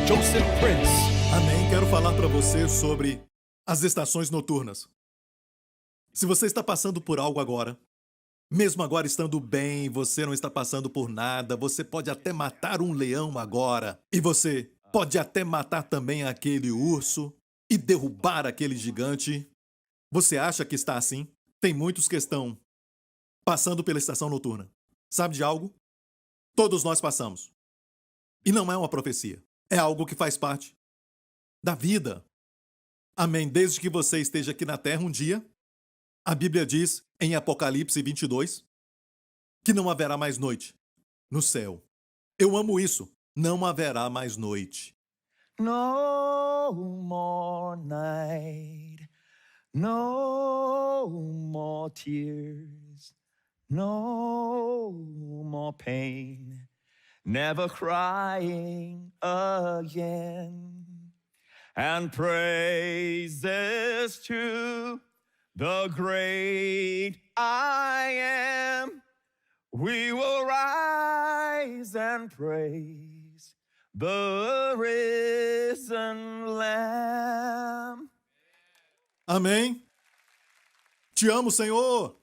Joseph Prince. Amém. Quero falar para você sobre as estações noturnas. Se você está passando por algo agora, mesmo agora estando bem, você não está passando por nada, você pode até matar um leão agora. E você pode até matar também aquele urso e derrubar aquele gigante. Você acha que está assim? Tem muitos que estão passando pela estação noturna. Sabe de algo? Todos nós passamos. E não é uma profecia. É algo que faz parte da vida. Amém. Desde que você esteja aqui na terra um dia, a Bíblia diz em Apocalipse 22 que não haverá mais noite no céu. Eu amo isso. Não haverá mais noite. No more night, no more tears, no more pain, never crying again. And praises to the great I am. We will rise and praise the risen Lamb. Amém. Te amo, Senhor.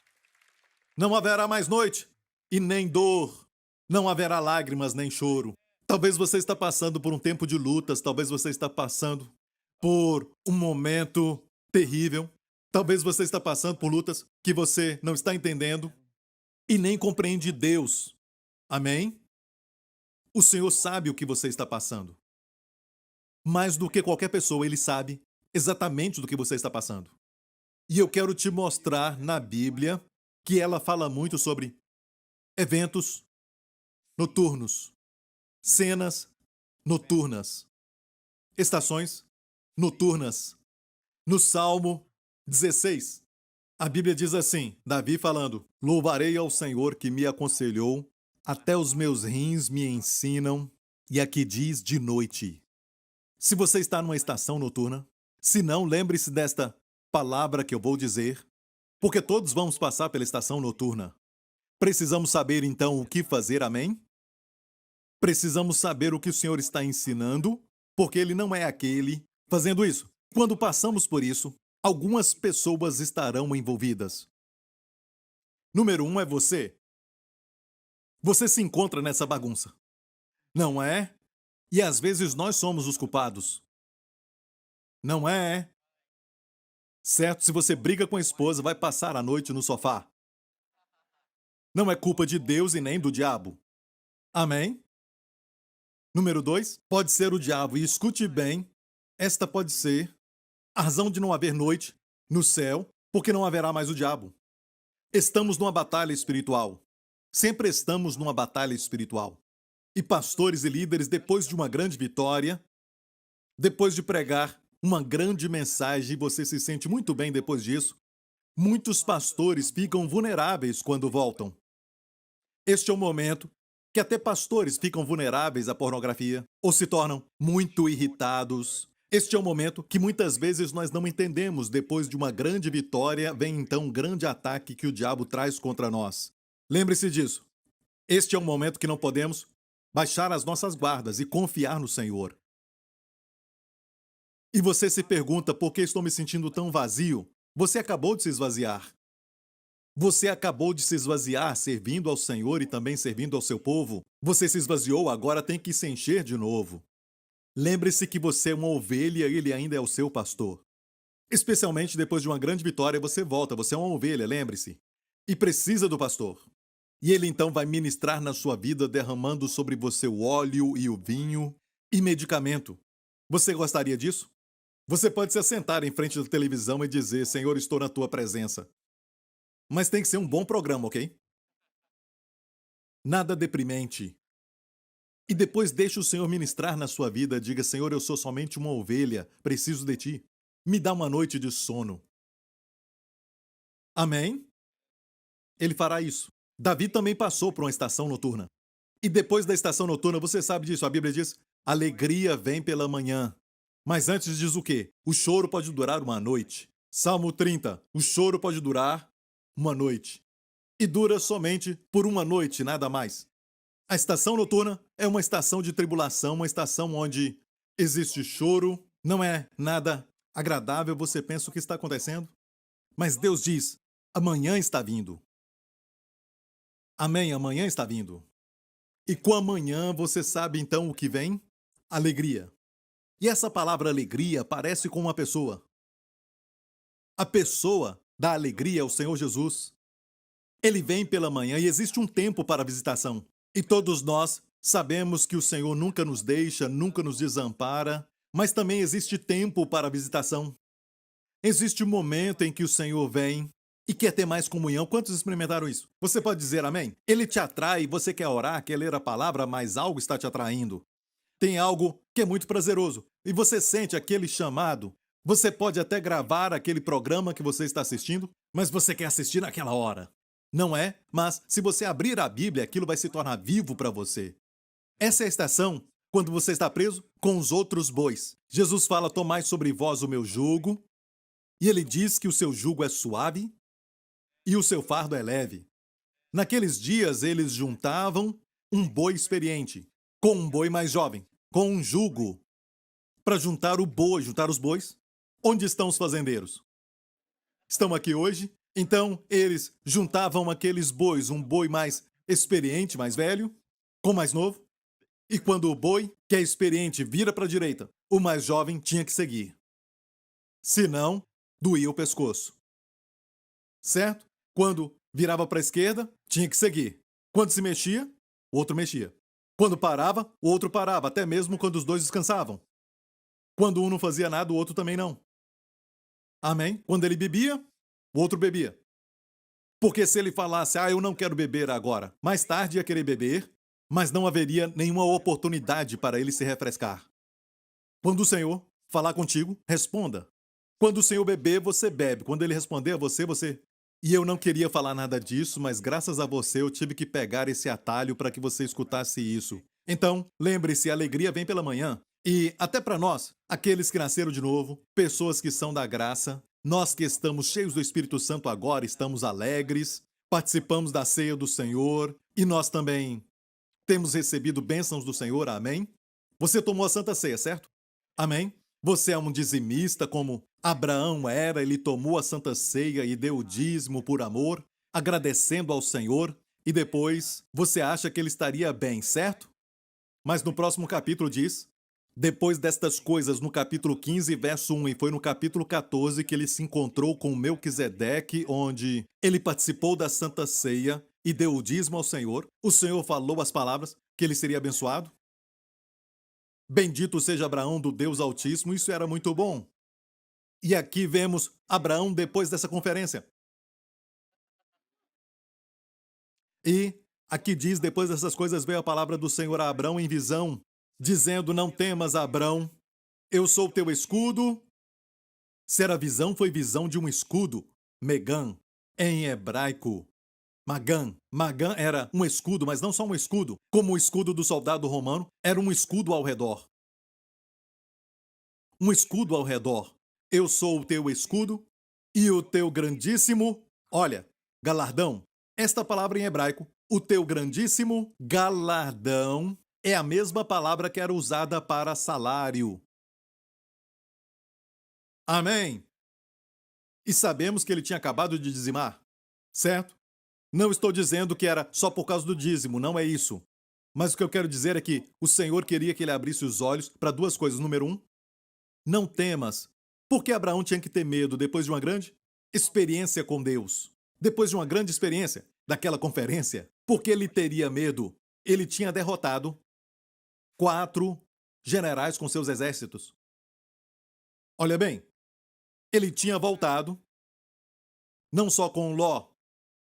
Não haverá mais noite e nem dor. Não haverá lágrimas nem choro. Talvez você está passando por um tempo de lutas, talvez você está passando por um momento terrível. Talvez você está passando por lutas que você não está entendendo e nem compreende Deus. Amém? O Senhor sabe o que você está passando. Mais do que qualquer pessoa, Ele sabe exatamente do que você está passando. E eu quero te mostrar na Bíblia que ela fala muito sobre eventos noturnos, cenas noturnas, estações noturnas. No Salmo 16, a Bíblia diz assim, Davi falando: louvarei ao Senhor que me aconselhou, até os meus rins me ensinam, e aqui diz de noite. Se você está numa estação noturna, se não, lembre-se desta palavra que eu vou dizer, porque todos vamos passar pela estação noturna. Precisamos saber então o que fazer, amém? Precisamos saber o que o Senhor está ensinando, porque Ele não é aquele fazendo isso. Quando passamos por isso, algumas pessoas estarão envolvidas. Número 1 é você. Você se encontra nessa bagunça, não é? E às vezes nós somos os culpados. Não é? Certo, se você briga com a esposa, vai passar a noite no sofá. Não é culpa de Deus e nem do diabo. Amém? Número 2, pode ser o diabo. E escute bem, esta pode ser a razão de não haver noite no céu, porque não haverá mais o diabo. Estamos numa batalha espiritual. Sempre estamos numa batalha espiritual. E pastores e líderes, depois de uma grande vitória, depois de pregar uma grande mensagem e você se sente muito bem depois disso, muitos pastores ficam vulneráveis quando voltam. Este é o momento que até pastores ficam vulneráveis à pornografia ou se tornam muito irritados. Este é o momento que muitas vezes nós não entendemos. Depois de uma grande vitória, vem então um grande ataque que o diabo traz contra nós. Lembre-se disso. Este é um momento que não podemos baixar as nossas guardas e confiar no Senhor. E você se pergunta por que estou me sentindo tão vazio? Você acabou de se esvaziar. Você acabou de se esvaziar servindo ao Senhor e também servindo ao seu povo. Você se esvaziou, agora tem que se encher de novo. Lembre-se que você é uma ovelha e ele ainda é o seu pastor. Especialmente depois de uma grande vitória, você volta, você é uma ovelha, lembre-se. E precisa do pastor. E ele então vai ministrar na sua vida, derramando sobre você o óleo e o vinho e medicamento. Você gostaria disso? Você pode se assentar em frente da televisão e dizer: Senhor, estou na tua presença. Mas tem que ser um bom programa, ok? Nada deprimente. E depois deixe o Senhor ministrar na sua vida. Diga: Senhor, eu sou somente uma ovelha, preciso de ti. Me dá uma noite de sono. Amém? Ele fará isso. Davi também passou por uma estação noturna. E depois da estação noturna, você sabe disso, a Bíblia diz: alegria vem pela manhã. Mas antes diz o quê? O choro pode durar uma noite. Salmo 30, o choro pode durar uma noite. E dura somente por uma noite, nada mais. A estação noturna é uma estação de tribulação, uma estação onde existe choro, não é nada agradável, você pensa o que está acontecendo, mas Deus diz: amanhã está vindo. Amém, amanhã está vindo. E com amanhã você sabe então o que vem? Alegria. E essa palavra alegria parece com uma pessoa. A pessoa da alegria é o Senhor Jesus. Ele vem pela manhã e existe um tempo para a visitação. E todos nós sabemos que o Senhor nunca nos deixa, nunca nos desampara, mas também existe tempo para a visitação. Existe um momento em que o Senhor vem e quer ter mais comunhão. Quantos experimentaram isso? Você pode dizer amém? Ele te atrai, você quer orar, quer ler a palavra, mas algo está te atraindo. Tem algo que é muito prazeroso e você sente aquele chamado. Você pode até gravar aquele programa que você está assistindo, mas você quer assistir naquela hora. Não é? Mas se você abrir a Bíblia, aquilo vai se tornar vivo para você. Essa é a estação quando você está preso com os outros bois. Jesus fala: tomai sobre vós o meu jugo, e ele diz que o seu jugo é suave e o seu fardo é leve. Naqueles dias eles juntavam um boi experiente com um boi mais jovem, com um jugo, para juntar o boi, juntar os bois. Onde estão os fazendeiros? Estão aqui hoje. Então eles juntavam aqueles bois, um boi mais experiente, mais velho, com o mais novo. E quando o boi, que é experiente, vira para a direita, o mais jovem tinha que seguir. Senão, doía o pescoço. Certo? Quando virava para a esquerda, tinha que seguir. Quando se mexia, o outro mexia. Quando parava, o outro parava, até mesmo quando os dois descansavam. Quando um não fazia nada, o outro também não. Amém? Quando ele bebia, o outro bebia. Porque se ele falasse: eu não quero beber agora, mais tarde ia querer beber, mas não haveria nenhuma oportunidade para ele se refrescar. Quando o Senhor falar contigo, responda. Quando o Senhor beber, você bebe. Quando ele responder a você, você... E eu não queria falar nada disso, mas graças a você eu tive que pegar esse atalho para que você escutasse isso. Então, lembre-se, a alegria vem pela manhã. E até para nós, aqueles que nasceram de novo, pessoas que são da graça, nós que estamos cheios do Espírito Santo agora, estamos alegres, participamos da ceia do Senhor e nós também temos recebido bênçãos do Senhor, amém? Você tomou a Santa Ceia, certo? Amém? Você é um dizimista como Abraão era, ele tomou a Santa Ceia e deu o dízimo por amor, agradecendo ao Senhor, e depois você acha que ele estaria bem, certo? Mas no próximo capítulo diz: depois destas coisas, no capítulo 15, verso 1, e foi no capítulo 14 que ele se encontrou com Melquisedeque, onde ele participou da Santa Ceia e deu o dízimo ao Senhor. O Senhor falou as palavras que ele seria abençoado. Bendito seja Abraão do Deus Altíssimo, isso era muito bom. E aqui vemos Abraão depois dessa conferência. E aqui diz: depois dessas coisas veio a palavra do Senhor a Abraão em visão, dizendo: não temas, Abraão, eu sou teu escudo. Se era visão, foi visão de um escudo, Megan, em hebraico. Magan. Magan era um escudo, mas não só um escudo. Como o escudo do soldado romano, era um escudo ao redor. Um escudo ao redor. Eu sou o teu escudo e o teu grandíssimo, olha, galardão. Esta palavra em hebraico, o teu grandíssimo galardão, é a mesma palavra que era usada para salário. Amém? E sabemos que ele tinha acabado de dizimar, certo? Não estou dizendo que era só por causa do dízimo, não é isso. Mas o que eu quero dizer é que o Senhor queria que ele abrisse os olhos para duas coisas. Número 1, não temas. Por que Abraão tinha que ter medo depois de uma grande experiência com Deus? Depois de uma grande experiência daquela conferência, por que ele teria medo? Ele tinha derrotado 4 generais com seus exércitos. Olha bem, ele tinha voltado não só com Ló,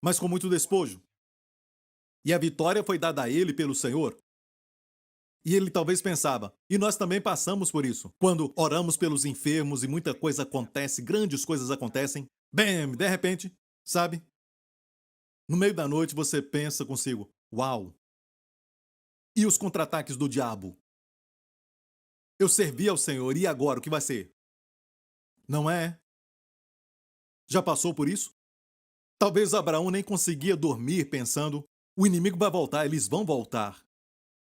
mas com muito despojo. E a vitória foi dada a ele pelo Senhor. E ele talvez pensava, e nós também passamos por isso. Quando oramos pelos enfermos e muita coisa acontece, grandes coisas acontecem, bam, de repente, sabe? No meio da noite você pensa consigo: uau! E os contra-ataques do diabo? Eu servi ao Senhor, e agora o que vai ser? Não é? Já passou por isso? Talvez Abraão nem conseguia dormir pensando: o inimigo vai voltar, eles vão voltar.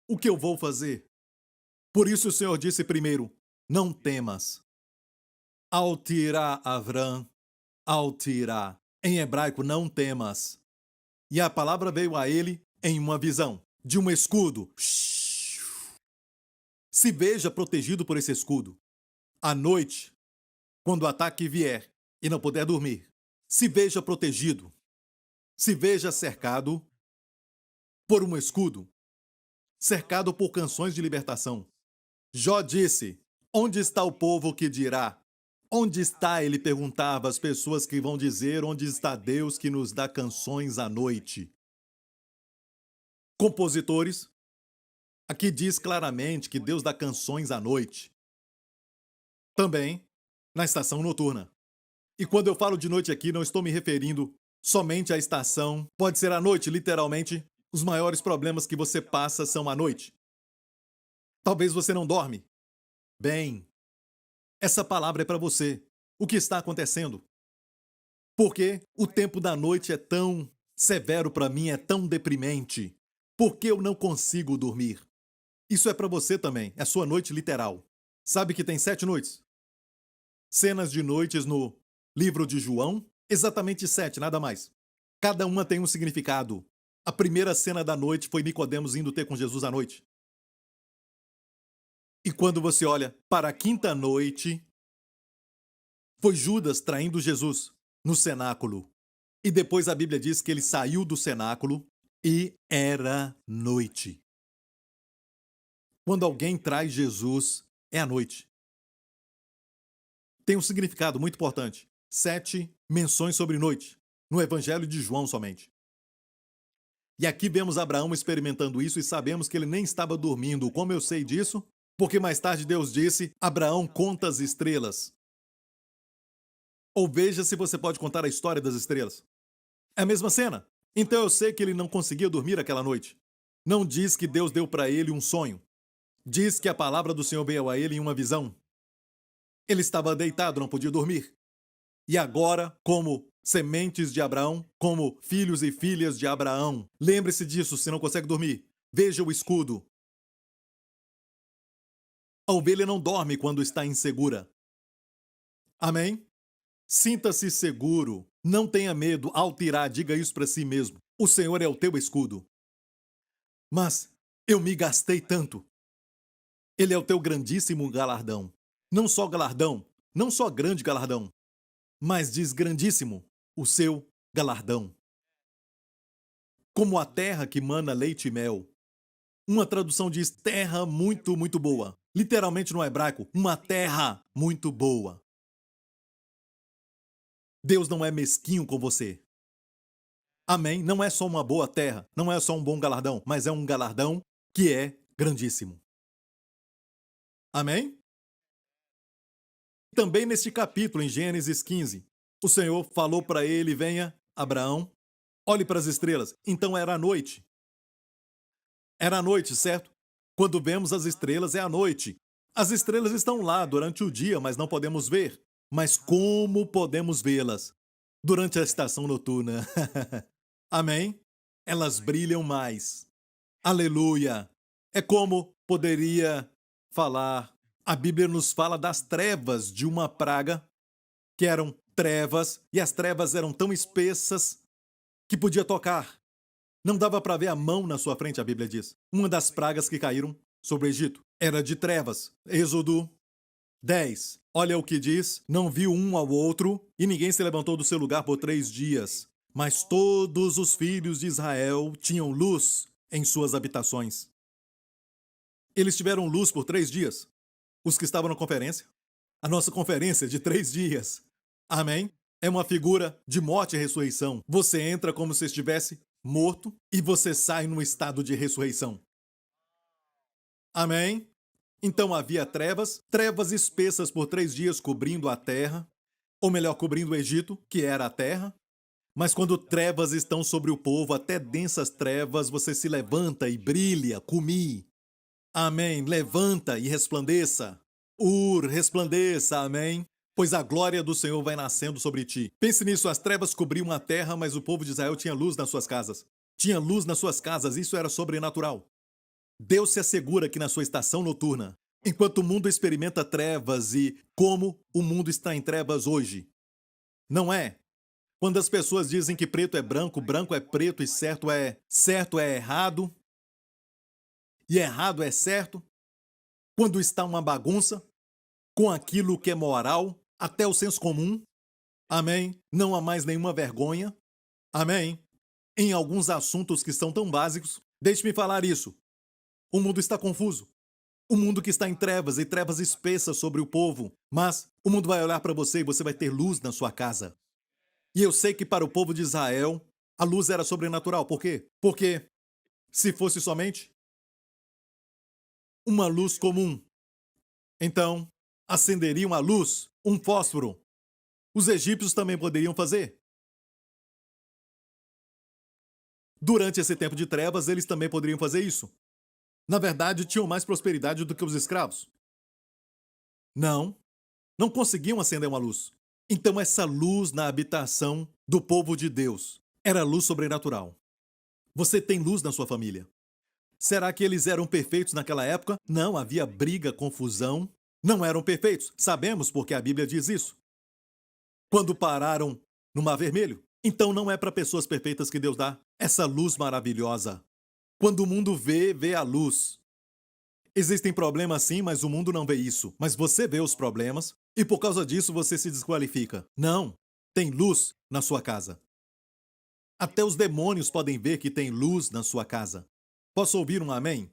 O que eu vou fazer? Por isso o Senhor disse primeiro, não temas. Altirá Avram, altirá. Em hebraico, não temas. E a palavra veio a ele em uma visão, de um escudo. Se veja protegido por esse escudo. À noite, quando o ataque vier e não puder dormir, se veja protegido. Se veja cercado por um escudo, cercado por canções de libertação. Jó disse, onde está o povo que dirá? Onde está, ele perguntava, as pessoas que vão dizer, onde está Deus que nos dá canções à noite? Compositores, aqui diz claramente que Deus dá canções à noite. Também na estação noturna. E quando eu falo de noite aqui, não estou me referindo somente à estação. Pode ser à noite, literalmente. Os maiores problemas que você passa são à noite. Talvez você não dorme. Bem, essa palavra é para você. O que está acontecendo? Porque o tempo da noite é tão severo para mim, é tão deprimente. Porque eu não consigo dormir. Isso é para você também, é sua noite literal. Sabe que tem 7 noites? Cenas de noites no livro de João, exatamente 7, nada mais. Cada uma tem um significado. A primeira cena da noite foi Nicodemos indo ter com Jesus à noite. E quando você olha para a quinta noite, foi Judas traindo Jesus no cenáculo. E depois a Bíblia diz que ele saiu do cenáculo e era noite. Quando alguém traz Jesus, é à noite. Tem um significado muito importante. 7 menções sobre noite, no Evangelho de João somente. E aqui vemos Abraão experimentando isso e sabemos que ele nem estava dormindo. Como eu sei disso? Porque mais tarde Deus disse, Abraão conta as estrelas. Ou veja se você pode contar a história das estrelas. É a mesma cena. Então eu sei que ele não conseguia dormir aquela noite. Não diz que Deus deu para ele um sonho. Diz que a palavra do Senhor veio a ele em uma visão. Ele estava deitado, não podia dormir. E agora, como sementes de Abraão, como filhos e filhas de Abraão, lembre-se disso se não consegue dormir. Veja o escudo. A ovelha não dorme quando está insegura. Amém? Sinta-se seguro. Não tenha medo. Altirá, diga isso para si mesmo. O Senhor é o teu escudo. Mas eu me gastei tanto. Ele é o teu grandíssimo galardão. Não só galardão, não só grande galardão, mas diz grandíssimo o seu galardão. Como a terra que mana leite e mel. Uma tradução diz terra muito, muito boa. Literalmente no hebraico, uma terra muito boa. Deus não é mesquinho com você. Amém? Não é só uma boa terra, não é só um bom galardão, mas é um galardão que é grandíssimo. Amém? Também neste capítulo, em Gênesis 15, o Senhor falou para ele, venha, Abraão, olhe para as estrelas. Então era a noite. Era a noite, certo? Quando vemos as estrelas, é a noite. As estrelas estão lá durante o dia, mas não podemos ver. Mas como podemos vê-las? Durante a estação noturna. Amém? Elas brilham mais. Aleluia! É como poderia falar. A Bíblia nos fala das trevas de uma praga, que eram trevas, e as trevas eram tão espessas que podia tocar. Não dava para ver a mão na sua frente, a Bíblia diz. Uma das pragas que caíram sobre o Egito era de trevas. Êxodo 10. Olha o que diz: não viu um ao outro, e ninguém se levantou do seu lugar por 3 dias. Mas todos os filhos de Israel tinham luz em suas habitações. Eles tiveram luz por 3 dias. Os que estavam na conferência. A nossa conferência de 3 dias. Amém? É uma figura de morte e ressurreição. Você entra como se estivesse morto e você sai num estado de ressurreição. Amém? Então havia trevas, trevas espessas por 3 dias cobrindo a terra, ou melhor, cobrindo o Egito, que era a terra. Mas quando trevas estão sobre o povo, até densas trevas, você se levanta e brilha, cumi. Amém. Levanta e resplandeça. Resplandeça, amém. Pois a glória do Senhor vai nascendo sobre ti. Pense nisso, as trevas cobriam a terra, mas o povo de Israel tinha luz nas suas casas. Tinha luz nas suas casas, isso era sobrenatural. Deus se assegura que na sua estação noturna, Enquanto o mundo experimenta trevas e como o mundo está em trevas hoje. Não é? Quando as pessoas dizem que preto é branco, branco é preto e certo é errado e errado é certo, quando está uma bagunça com aquilo que é moral, até o senso comum, amém? Não há mais nenhuma vergonha, amém? Em alguns assuntos que são tão básicos, deixe-me falar isso. O mundo está confuso. O mundo que está em trevas e trevas espessas sobre o povo, mas o mundo vai olhar para você e você vai ter luz na sua casa. E eu sei que para o povo de Israel, a luz era sobrenatural. Por quê? Porque se fosse somente uma luz comum, então acenderiam a luz, um fósforo. Os egípcios também poderiam fazer. Durante esse tempo de trevas, eles também poderiam fazer isso. Na verdade, tinham mais prosperidade do que os escravos. Não conseguiam acender uma luz. Então, essa luz na habitação do povo de Deus era luz sobrenatural. Você tem luz na sua família. Será que eles eram perfeitos naquela época? Não, havia briga, confusão. Não eram perfeitos. Sabemos porque a Bíblia diz isso. Quando pararam no Mar Vermelho. Então não é para pessoas perfeitas que Deus dá essa luz maravilhosa. Quando o mundo vê a luz. Existem problemas sim, mas o mundo não vê isso. Mas você vê os problemas e por causa disso você se desqualifica. Não, tem luz na sua casa. Até os demônios podem ver que tem luz na sua casa. Posso ouvir um amém?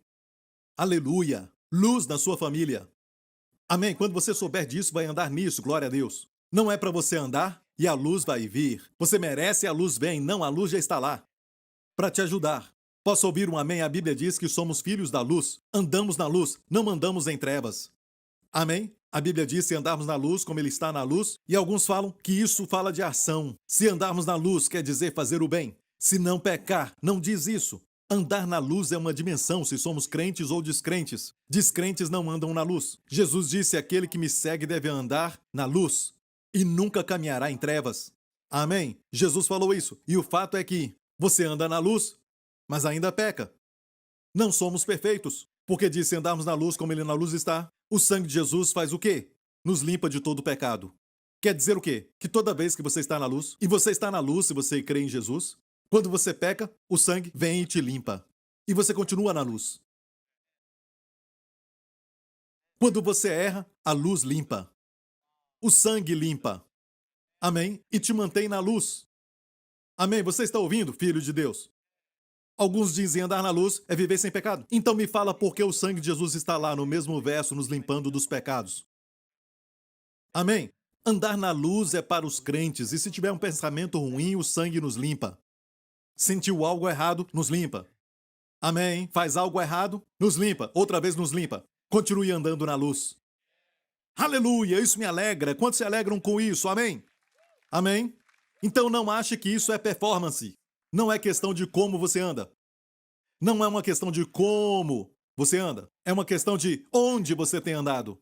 Aleluia! Luz na sua família. Amém? Quando você souber disso, vai andar nisso, glória a Deus. Não é para você andar e a luz vai vir. Você merece e a luz vem. Não, a luz já está lá para te ajudar. Posso ouvir um amém? A Bíblia diz que somos filhos da luz. Andamos na luz, não andamos em trevas. Amém? A Bíblia diz se andarmos na luz como ele está na luz, e alguns falam que isso fala de ação. Se andarmos na luz quer dizer fazer o bem. Se não pecar, não diz isso. Andar na luz é uma dimensão se somos crentes ou descrentes. Descrentes não andam na luz. Jesus disse: aquele que me segue deve andar na luz e nunca caminhará em trevas. Amém? Jesus falou isso. E o fato é que você anda na luz, mas ainda peca. Não somos perfeitos, porque disse andarmos na luz como ele na luz está. O sangue de Jesus faz o quê? Nos limpa de todo o pecado. Quer dizer o quê? Que toda vez que você está na luz, e você está na luz se você crê em Jesus, quando você peca, o sangue vem e te limpa. E você continua na luz. Quando você erra, a luz limpa. O sangue limpa. Amém? E te mantém na luz. Amém? Você está ouvindo, filho de Deus? Alguns dizem andar na luz é viver sem pecado. Então me fala por que o sangue de Jesus está lá no mesmo verso nos limpando dos pecados. Amém? Andar na luz é para os crentes e se tiver um pensamento ruim, o sangue nos limpa. Sentiu algo errado, nos limpa. Amém? Faz algo errado, nos limpa. Outra vez nos limpa. Continue andando na luz. Aleluia, isso me alegra. Quantos se alegram com isso? Amém? Amém? Então não ache que isso é performance. Não é questão de como você anda. Não é uma questão de como você anda. É uma questão de onde você tem andado.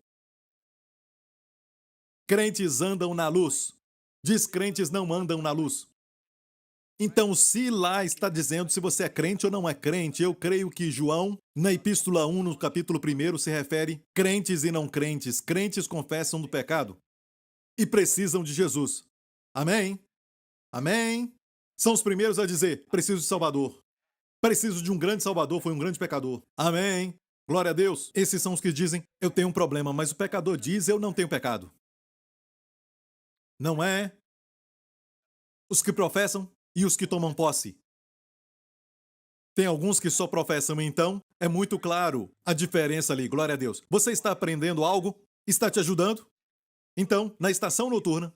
Crentes andam na luz. Descrentes não andam na luz. Então, se lá está dizendo se você é crente ou não é crente, eu creio que João, na Epístola 1, no capítulo 1, se refere crentes e não crentes. Crentes confessam do pecado e precisam de Jesus. Amém? Amém? São os primeiros a dizer, preciso de Salvador. Preciso de um grande Salvador, foi um grande pecador. Amém? Glória a Deus. Esses são os que dizem, eu tenho um problema, mas o pecador diz, eu não tenho pecado. Não é? Os que professam e os que tomam posse. Tem alguns que só professam, então é muito claro a diferença ali, glória a Deus. Você está aprendendo algo? Está te ajudando? Então, na estação noturna,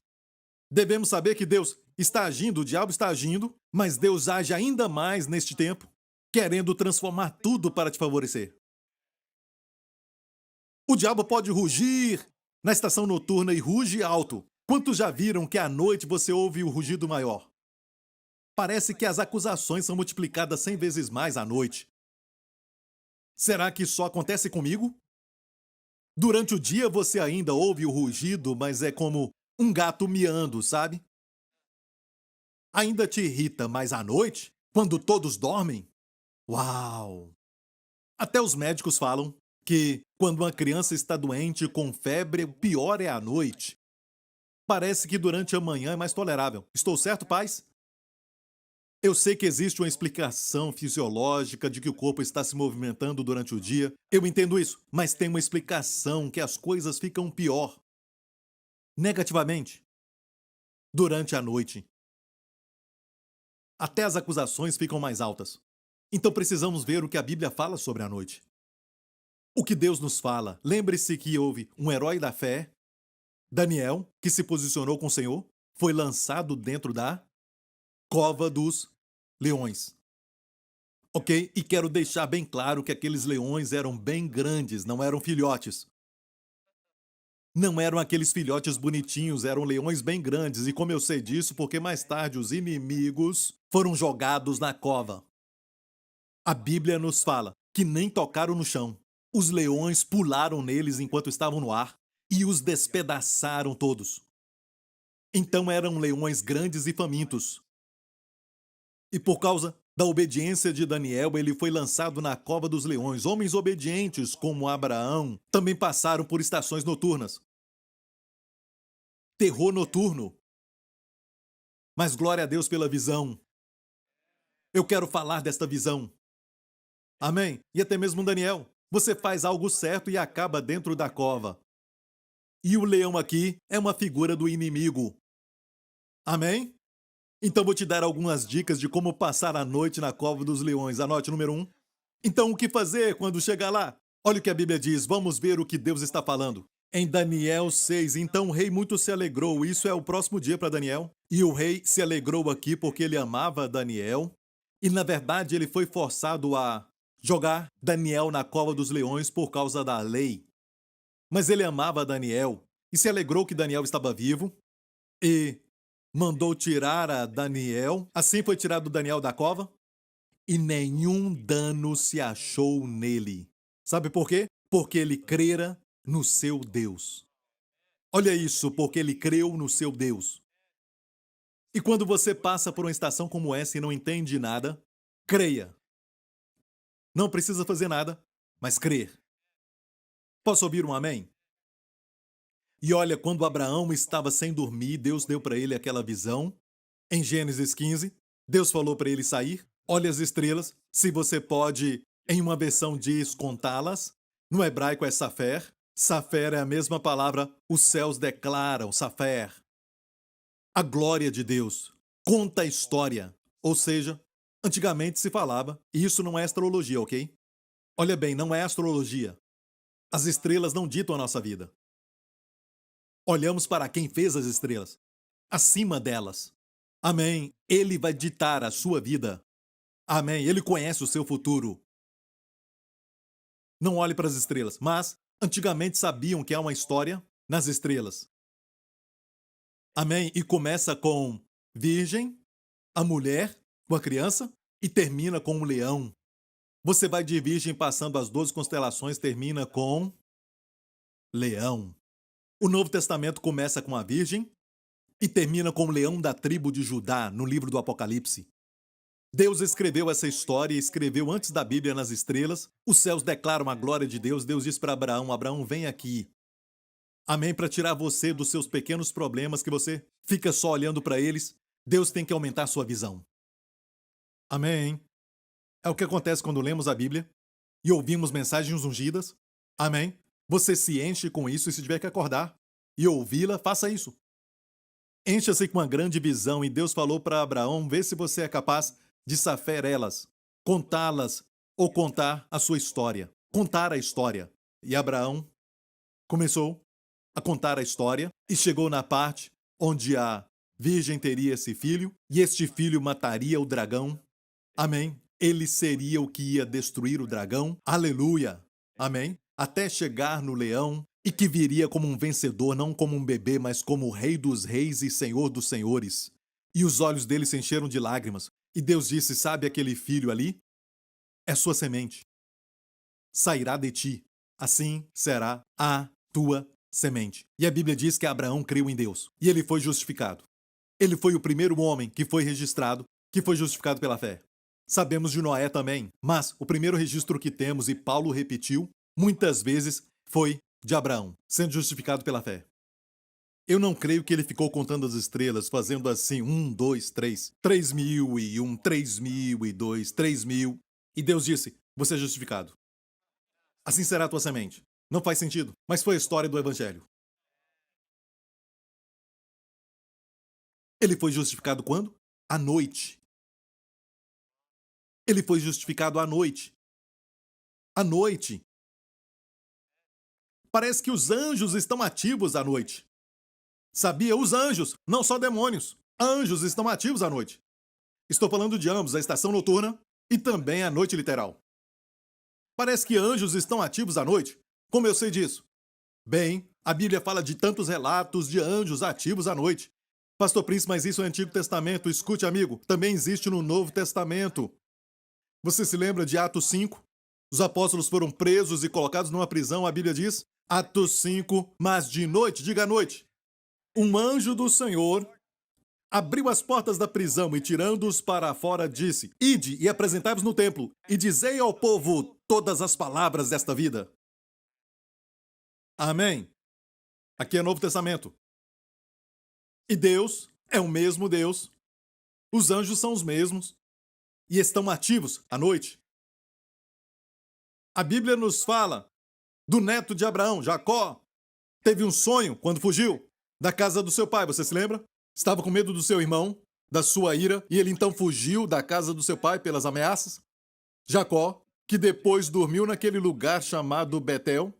devemos saber que Deus está agindo, o diabo está agindo, mas Deus age ainda mais neste tempo, querendo transformar tudo para te favorecer. O diabo pode rugir na estação noturna e ruge alto. Quantos já viram que à noite você ouve o rugido maior? Parece que as acusações são multiplicadas 100 vezes mais à noite. Será que só acontece comigo? Durante o dia você ainda ouve o rugido, mas é como um gato miando, sabe? Ainda te irrita, mas à noite, quando todos dormem? Uau! Até os médicos falam que quando uma criança está doente com febre, o pior é à noite. Parece que durante a manhã é mais tolerável. Estou certo, pais? Eu sei que existe uma explicação fisiológica de que o corpo está se movimentando durante o dia. Eu entendo isso, mas tem uma explicação que as coisas ficam pior, negativamente, durante a noite. Até as acusações ficam mais altas. Então precisamos ver o que a Bíblia fala sobre a noite. O que Deus nos fala. Lembre-se que houve um herói da fé, Daniel, que se posicionou com o Senhor, foi lançado dentro da cova dos leões. Ok? E quero deixar bem claro que aqueles leões eram bem grandes, não eram filhotes. Não eram aqueles filhotes bonitinhos, eram leões bem grandes. E como eu sei disso, porque mais tarde os inimigos foram jogados na cova. A Bíblia nos fala que nem tocaram no chão. Os leões pularam neles enquanto estavam no ar e os despedaçaram todos. Então eram leões grandes e famintos. E por causa da obediência de Daniel, ele foi lançado na cova dos leões. Homens obedientes como Abraão também passaram por estações noturnas. Terror noturno. Mas glória a Deus pela visão. Eu quero falar desta visão. Amém? E até mesmo Daniel. Você faz algo certo e acaba dentro da cova. E o leão aqui é uma figura do inimigo. Amém? Então vou te dar algumas dicas de como passar a noite na cova dos leões. Anote número 1. Então o que fazer quando chegar lá? Olha o que a Bíblia diz. Vamos ver o que Deus está falando. Em Daniel 6, então o rei muito se alegrou. Isso é o próximo dia para Daniel. E o rei se alegrou aqui porque ele amava Daniel. E na verdade ele foi forçado a jogar Daniel na cova dos leões por causa da lei. Mas ele amava Daniel e se alegrou que Daniel estava vivo e mandou tirar a Daniel. Assim foi tirado Daniel da cova e nenhum dano se achou nele. Sabe por quê? Porque ele crera no seu Deus. Olha isso, porque ele creu no seu Deus. E quando você passa por uma estação como essa e não entende nada, creia. Não precisa fazer nada, mas crer. Posso ouvir um amém? E olha, quando Abraão estava sem dormir, Deus deu para ele aquela visão. Em Gênesis 15, Deus falou para ele sair. Olha as estrelas, se você pode, em uma versão diz contá-las. No hebraico é safer. Safer é a mesma palavra, os céus declaram, safer. A glória de Deus. Conta a história. Ou seja, antigamente se falava, e isso não é astrologia, ok? Olha bem, não é astrologia. As estrelas não ditam a nossa vida. Olhamos para quem fez as estrelas, acima delas. Amém. Ele vai ditar a sua vida. Amém. Ele conhece o seu futuro. Não olhe para as estrelas, mas antigamente sabiam que há uma história nas estrelas. Amém. E começa com virgem, a mulher, com a criança, e termina com um leão. Você vai de virgem passando as 12 constelações, termina com leão. O Novo Testamento começa com a Virgem e termina com o leão da tribo de Judá, no livro do Apocalipse. Deus escreveu essa história e escreveu antes da Bíblia nas estrelas. Os céus declaram a glória de Deus. Deus diz para Abraão, Abraão, vem aqui. Amém, para tirar você dos seus pequenos problemas que você fica só olhando para eles. Deus tem que aumentar sua visão. Amém. É o que acontece quando lemos a Bíblia e ouvimos mensagens ungidas. Amém. Você se enche com isso e se tiver que acordar e ouvi-la, faça isso. Encha-se com uma grande visão e Deus falou para Abraão, vê se você é capaz de saber elas, contá-las ou contar a sua história. Contar a história. E Abraão começou a contar a história e chegou na parte onde a virgem teria esse filho e este filho mataria o dragão. Amém. Ele seria o que ia destruir o dragão. Aleluia. Amém. Até chegar no leão e que viria como um vencedor, não como um bebê, mas como o rei dos reis e senhor dos senhores. E os olhos dele se encheram de lágrimas. E Deus disse, sabe aquele filho ali? É sua semente. Sairá de ti. Assim será a tua semente. E a Bíblia diz que Abraão creu em Deus. E ele foi justificado. Ele foi o primeiro homem que foi registrado, que foi justificado pela fé. Sabemos de Noé também, mas o primeiro registro que temos, e Paulo repetiu, muitas vezes foi de Abraão, sendo justificado pela fé. Eu não creio que ele ficou contando as estrelas, fazendo assim, 1, 2, 3, 3.001, 3.002, 3.000. E Deus disse, você é justificado. Assim será a tua semente. Não faz sentido, mas foi a história do Evangelho. Ele foi justificado quando? À noite. Ele foi justificado à noite. À noite. Parece que os anjos estão ativos à noite. Sabia? Os anjos, não só demônios. Anjos estão ativos à noite. Estou falando de ambos, a estação noturna e também a noite literal. Parece que anjos estão ativos à noite. Como eu sei disso? Bem, a Bíblia fala de tantos relatos de anjos ativos à noite. Pastor Prince, mas isso é Antigo Testamento. Escute, amigo, também existe no Novo Testamento. Você se lembra de Atos 5? Os apóstolos foram presos e colocados numa prisão, a Bíblia diz, Atos 5, mas de noite, diga à noite, um anjo do Senhor abriu as portas da prisão e, tirando-os para fora, disse, ide e apresentai-vos no templo, e dizei ao povo todas as palavras desta vida. Amém? Aqui é Novo Testamento. E Deus é o mesmo Deus. Os anjos são os mesmos. E estão ativos à noite. A Bíblia nos fala do neto de Abraão, Jacó. Teve um sonho quando fugiu da casa do seu pai, você se lembra? Estava com medo do seu irmão, da sua ira, e ele então fugiu da casa do seu pai pelas ameaças. Jacó, que depois dormiu naquele lugar chamado Betel,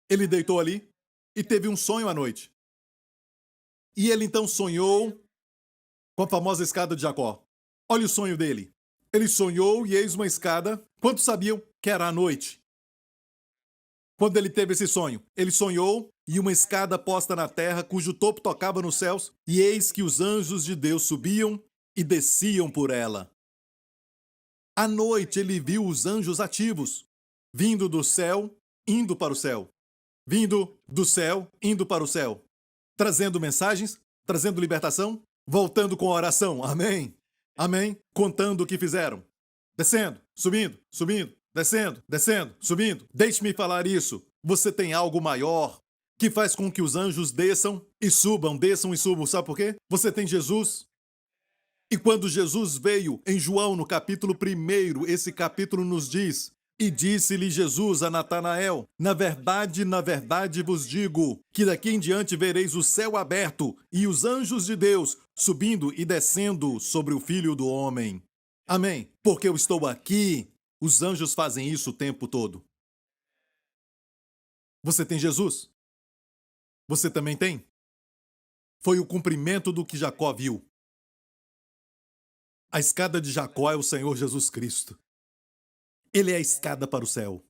ele deitou ali e teve um sonho à noite. E ele então sonhou com a famosa escada de Jacó. Olha o sonho dele. Ele sonhou e eis uma escada. Quantos sabiam que era à noite? Quando ele teve esse sonho, ele sonhou e uma escada posta na terra, cujo topo tocava nos céus, e eis que os anjos de Deus subiam e desciam por ela. À noite ele viu os anjos ativos, vindo do céu, indo para o céu. Vindo do céu, indo para o céu. Trazendo mensagens, trazendo libertação, voltando com oração. Amém? Amém? Contando o que fizeram. Descendo, subindo, subindo, descendo, descendo, subindo. Deixe-me falar isso. Você tem algo maior que faz com que os anjos desçam e subam, desçam e subam. Sabe por quê? Você tem Jesus. E quando Jesus veio, em João, no capítulo 1, esse capítulo nos diz, e disse-lhe Jesus a Natanael, na verdade vos digo, que daqui em diante vereis o céu aberto e os anjos de Deus subindo e descendo sobre o Filho do Homem. Amém? Porque eu estou aqui. Os anjos fazem isso o tempo todo. Você tem Jesus? Você também tem? Foi o cumprimento do que Jacó viu. A escada de Jacó é o Senhor Jesus Cristo. Ele é a escada para o céu.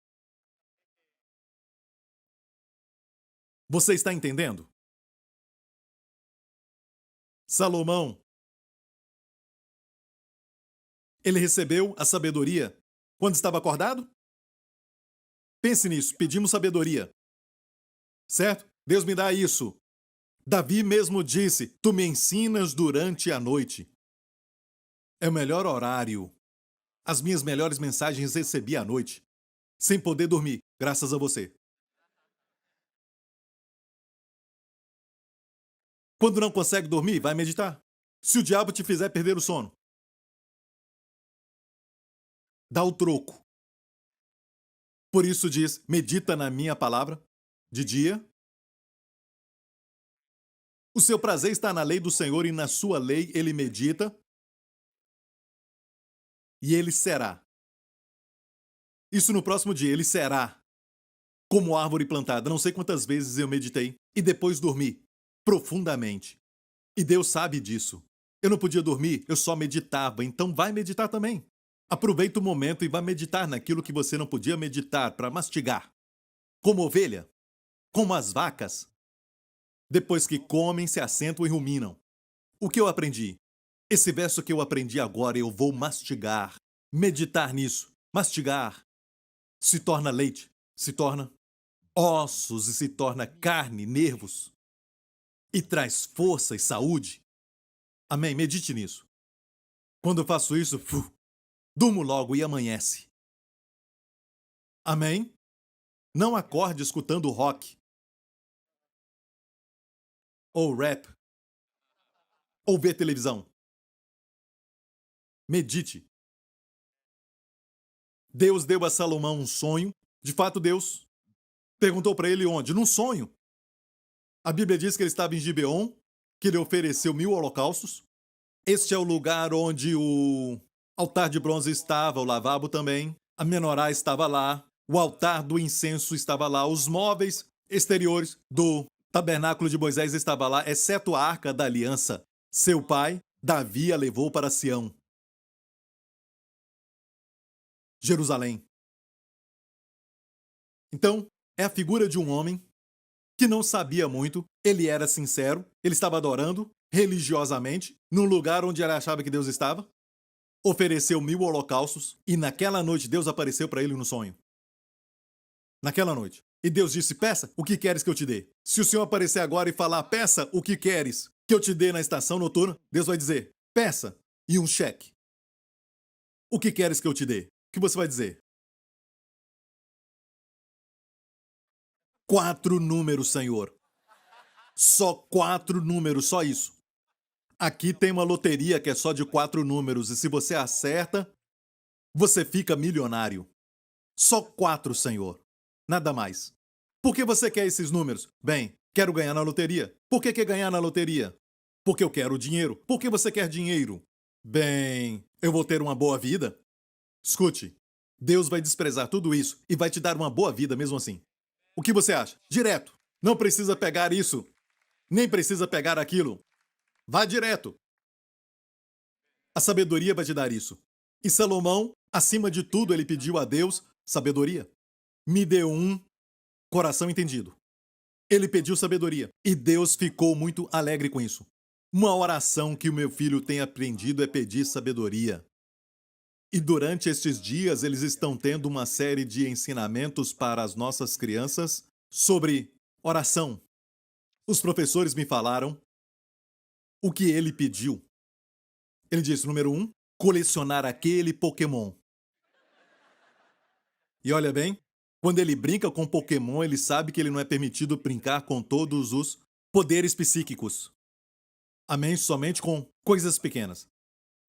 Você está entendendo? Salomão, ele recebeu a sabedoria quando estava acordado? Pense nisso, pedimos sabedoria. Certo? Deus me dá isso. Davi mesmo disse, tu me ensinas durante a noite. É o melhor horário. As minhas melhores mensagens recebi à noite, sem poder dormir, graças a você. Quando não consegue dormir, vai meditar. Se o diabo te fizer perder o sono, dá o troco. Por isso diz, medita na minha palavra, de dia. O seu prazer está na lei do Senhor e na sua lei ele medita. E ele será. Isso no próximo dia, ele será como árvore plantada. Não sei quantas vezes eu meditei e depois dormi profundamente. E Deus sabe disso. Eu não podia dormir, eu só meditava. Então vai meditar também. Aproveita o momento e vá meditar naquilo que você não podia meditar para mastigar. Como ovelha, como as vacas. Depois que comem, se assentam e ruminam. O que eu aprendi? Esse verso que eu aprendi agora, eu vou mastigar. Meditar nisso. Mastigar. Se torna leite, se torna ossos e se torna carne, nervos. E traz força e saúde. Amém? Medite nisso. Quando eu faço isso, durmo logo e amanhece. Amém? Não acorde escutando rock, ou rap, ou ver televisão. Medite. Deus deu a Salomão um sonho. De fato, Deus perguntou para ele onde? Num sonho. A Bíblia diz que ele estava em Gibeon, que ele ofereceu 1000 holocaustos. Este é o lugar onde o altar de bronze estava, o lavabo também. A menorá estava lá. O altar do incenso estava lá. Os móveis exteriores do tabernáculo de Moisés estavam lá, exceto a arca da aliança. Seu pai, Davi, a levou para Sião. Jerusalém. Então, é a figura de um homem que não sabia muito, ele era sincero, ele estava adorando religiosamente, num lugar onde ele achava que Deus estava, ofereceu 1000 holocaustos, e naquela noite Deus apareceu para ele no sonho. Naquela noite. E Deus disse, peça o que queres que eu te dê. Se o Senhor aparecer agora e falar, peça o que queres que eu te dê na estação noturna, Deus vai dizer, peça e um cheque. O que queres que eu te dê? O que você vai dizer? 4 números, Senhor. Só 4 números, só isso. Aqui tem uma loteria que é só de 4 números, e se você acerta, você fica milionário. Só 4, Senhor. Nada mais. Por que você quer esses números? Bem, quero ganhar na loteria. Por que quer ganhar na loteria? Porque eu quero dinheiro. Por que você quer dinheiro? Bem, eu vou ter uma boa vida. Escute, Deus vai desprezar tudo isso e vai te dar uma boa vida mesmo assim. O que você acha? Direto. Não precisa pegar isso, nem precisa pegar aquilo. Vá direto. A sabedoria vai te dar isso. E Salomão, acima de tudo, ele pediu a Deus sabedoria. Me deu um coração entendido. Ele pediu sabedoria. E Deus ficou muito alegre com isso. Uma oração que o meu filho tem aprendido é pedir sabedoria. E durante estes dias, eles estão tendo uma série de ensinamentos para as nossas crianças sobre oração. Os professores me falaram o que ele pediu. Ele disse, número 1, colecionar aquele Pokémon. E olha bem, quando ele brinca com Pokémon, ele sabe que ele não é permitido brincar com todos os poderes psíquicos. Amém? Somente com coisas pequenas.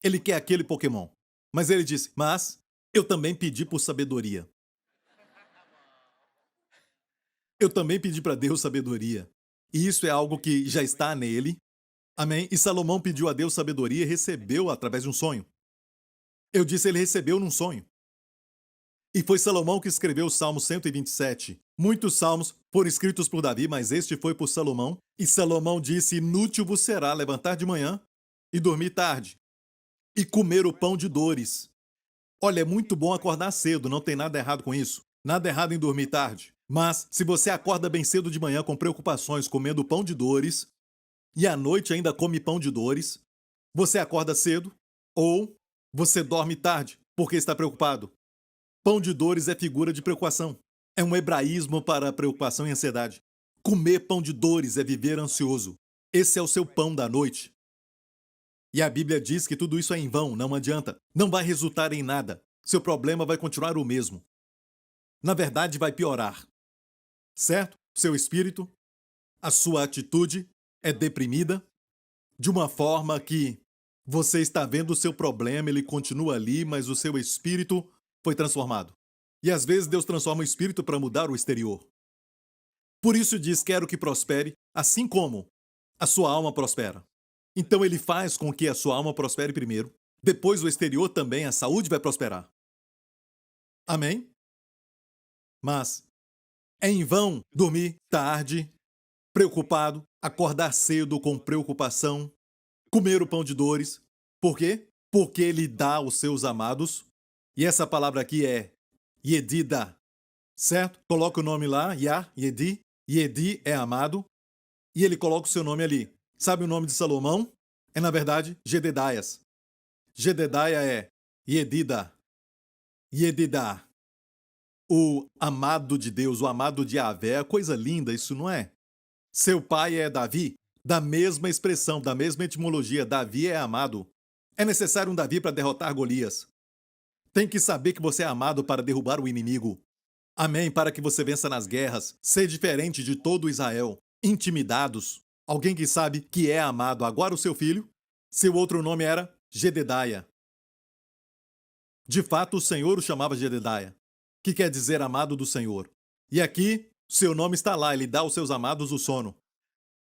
Ele quer aquele Pokémon. Mas ele disse, mas eu também pedi por sabedoria. Eu também pedi para Deus sabedoria. E isso é algo que já está nele. Amém? E Salomão pediu a Deus sabedoria e recebeu através de um sonho. Eu disse, ele recebeu num sonho. E foi Salomão que escreveu o Salmo 127. Muitos salmos foram escritos por Davi, mas este foi por Salomão. E Salomão disse, inútil vos será levantar de manhã e dormir tarde, e comer o pão de dores. Olha, é muito bom acordar cedo, não tem nada errado com isso. Nada errado em dormir tarde. Mas, se você acorda bem cedo de manhã com preocupações, comendo pão de dores, e à noite ainda come pão de dores, você acorda cedo ou você dorme tarde porque está preocupado. Pão de dores é figura de preocupação. É um hebraísmo para preocupação e ansiedade. Comer pão de dores é viver ansioso. Esse é o seu pão da noite. E a Bíblia diz que tudo isso é em vão, não adianta. Não vai resultar em nada. Seu problema vai continuar o mesmo. Na verdade, vai piorar. Certo? Seu espírito, a sua atitude é deprimida, de uma forma que você está vendo o seu problema, ele continua ali, mas o seu espírito foi transformado. E às vezes Deus transforma o espírito para mudar o exterior. Por isso diz, quero que prospere, assim como a sua alma prospera. Então ele faz com que a sua alma prospere primeiro, depois o exterior também, a saúde vai prosperar. Amém? Mas é em vão dormir tarde, preocupado, acordar cedo com preocupação, comer o pão de dores. Por quê? Porque ele dá aos seus amados, e essa palavra aqui é Yedida, certo? Coloca o nome lá, Yedi. Yedi é amado, e ele coloca o seu nome ali. Sabe o nome de Salomão? É, na verdade, Jededias. Jedediah é Yedida. Yedida. O amado de Deus, o amado de Yahvé. É coisa linda, isso não é? Seu pai é Davi. Da mesma expressão, da mesma etimologia, Davi é amado. É necessário um Davi para derrotar Golias. Tem que saber que você é amado para derrubar o inimigo. Amém, para que você vença nas guerras, ser diferente de todo Israel, intimidados. Alguém que sabe que é amado, agora o seu filho? Seu outro nome era Jedediah. De fato, o Senhor o chamava Jedediah, que quer dizer amado do Senhor. E aqui, seu nome está lá, ele dá aos seus amados o sono.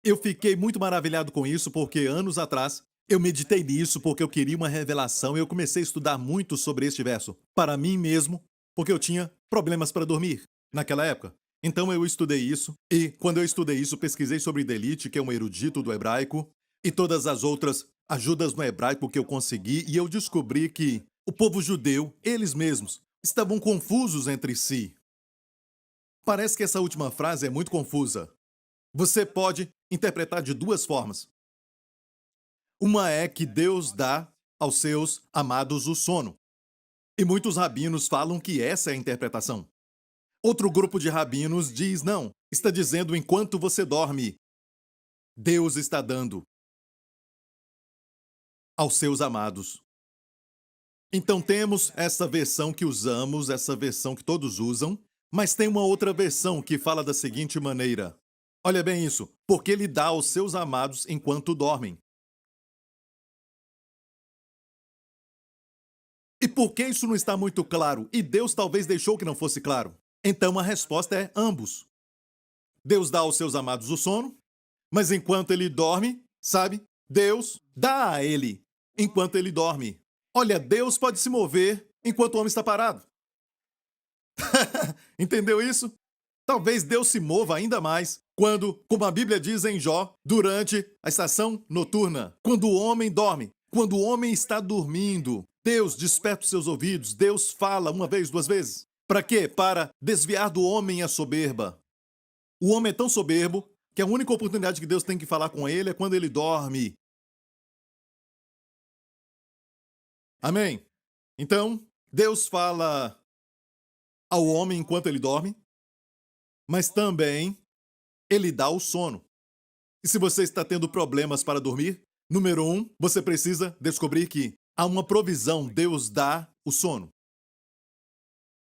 Eu fiquei muito maravilhado com isso porque anos atrás eu meditei nisso porque eu queria uma revelação e eu comecei a estudar muito sobre este verso, para mim mesmo, porque eu tinha problemas para dormir naquela época. Então eu estudei isso e quando eu estudei isso pesquisei sobre Delite, que é um erudito do hebraico, e todas as outras ajudas no hebraico que eu consegui e eu descobri que o povo judeu, eles mesmos, estavam confusos entre si. Parece que essa última frase é muito confusa. Você pode interpretar de duas formas. Uma é que Deus dá aos seus amados o sono. E muitos rabinos falam que essa é a interpretação. Outro grupo de rabinos diz não, está dizendo enquanto você dorme, Deus está dando aos seus amados. Então temos essa versão que usamos, essa versão que todos usam, mas tem uma outra versão que fala da seguinte maneira. Olha bem isso, porque ele dá aos seus amados enquanto dormem. E por que isso não está muito claro? E Deus talvez deixou que não fosse claro. Então a resposta é ambos. Deus dá aos seus amados o sono, mas enquanto ele dorme, sabe? Deus dá a ele enquanto ele dorme. Olha, Deus pode se mover enquanto o homem está parado. Entendeu isso? Talvez Deus se mova ainda mais quando, como a Bíblia diz em Jó, durante a estação noturna, quando o homem dorme, quando o homem está dormindo, Deus desperta os seus ouvidos, Deus fala uma vez, duas vezes. Para quê? Para desviar do homem a soberba. O homem é tão soberbo que a única oportunidade que Deus tem que falar com ele é quando ele dorme. Amém? Então, Deus fala ao homem enquanto ele dorme, mas também ele dá o sono. E se você está tendo problemas para dormir, número 1, você precisa descobrir que há uma provisão, Deus dá o sono.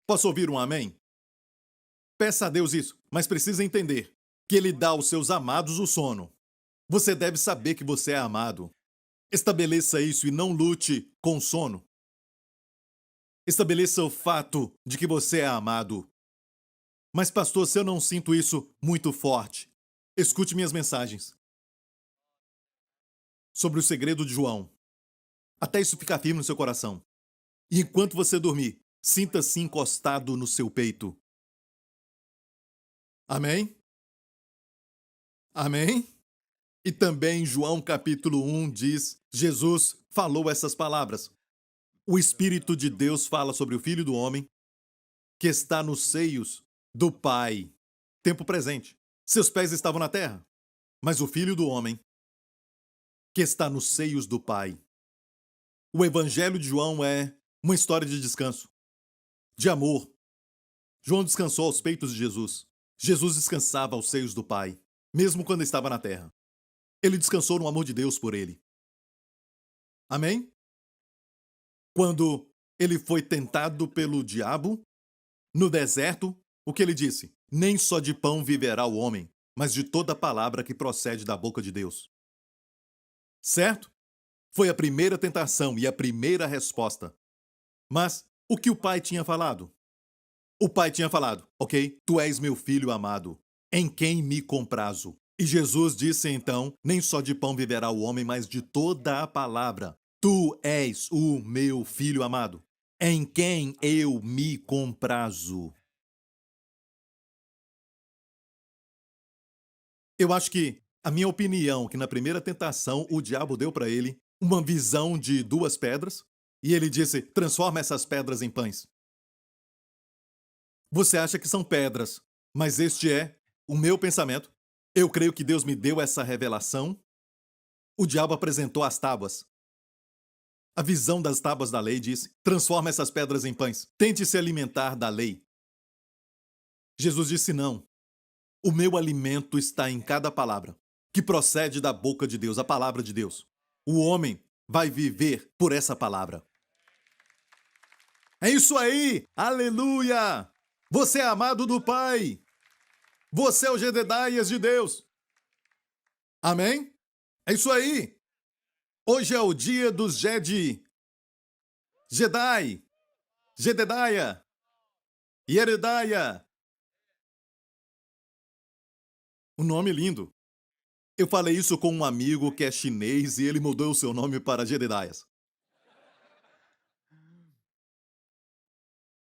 Posso ouvir um amém? Peça a Deus isso, mas precisa entender que ele dá aos seus amados o sono. Você deve saber que você é amado. Estabeleça isso e não lute com sono. Estabeleça o fato de que você é amado. Mas, pastor, se eu não sinto isso muito forte, escute minhas mensagens sobre o segredo de João. Até isso ficar firme no seu coração. E enquanto você dormir, sinta-se encostado no seu peito. Amém? Amém? E também João capítulo 1 diz, Jesus falou essas palavras. O Espírito de Deus fala sobre o Filho do Homem, que está nos seios do Pai. Tempo presente. Seus pés estavam na terra, mas o Filho do Homem, que está nos seios do Pai. O Evangelho de João é uma história de descanso, de amor. João descansou aos peitos de Jesus. Jesus descansava aos seios do Pai, mesmo quando estava na terra. Ele descansou no amor de Deus por ele. Amém? Quando ele foi tentado pelo diabo no deserto, o que ele disse? Nem só de pão viverá o homem, mas de toda palavra que procede da boca de Deus. Certo? Foi a primeira tentação e a primeira resposta. Mas o que o pai tinha falado? O pai tinha falado, ok, tu és meu filho amado, em quem me comprazo. E Jesus disse então, nem só de pão viverá o homem, mas de toda a palavra. Tu és o meu filho amado, em quem eu me comprazo. Eu acho que, a minha opinião, que na primeira tentação o diabo deu para ele uma visão de duas pedras, e ele disse, transforma essas pedras em pães. Você acha que são pedras, mas este é o meu pensamento. Eu creio que Deus me deu essa revelação. O diabo apresentou as tábuas. A visão das tábuas da lei diz, transforma essas pedras em pães. Tente se alimentar da lei. Jesus disse não. O meu alimento está em cada palavra, que procede da boca de Deus, a palavra de Deus. O homem vai viver por essa palavra. É isso aí! Aleluia! Você é amado do Pai. Você é o Jededias de Deus. Amém? É isso aí. Hoje é o dia dos Jedi, Jedediah, Yeredaia. Um nome lindo. Eu falei isso com um amigo que é chinês e ele mudou o seu nome para Jededias.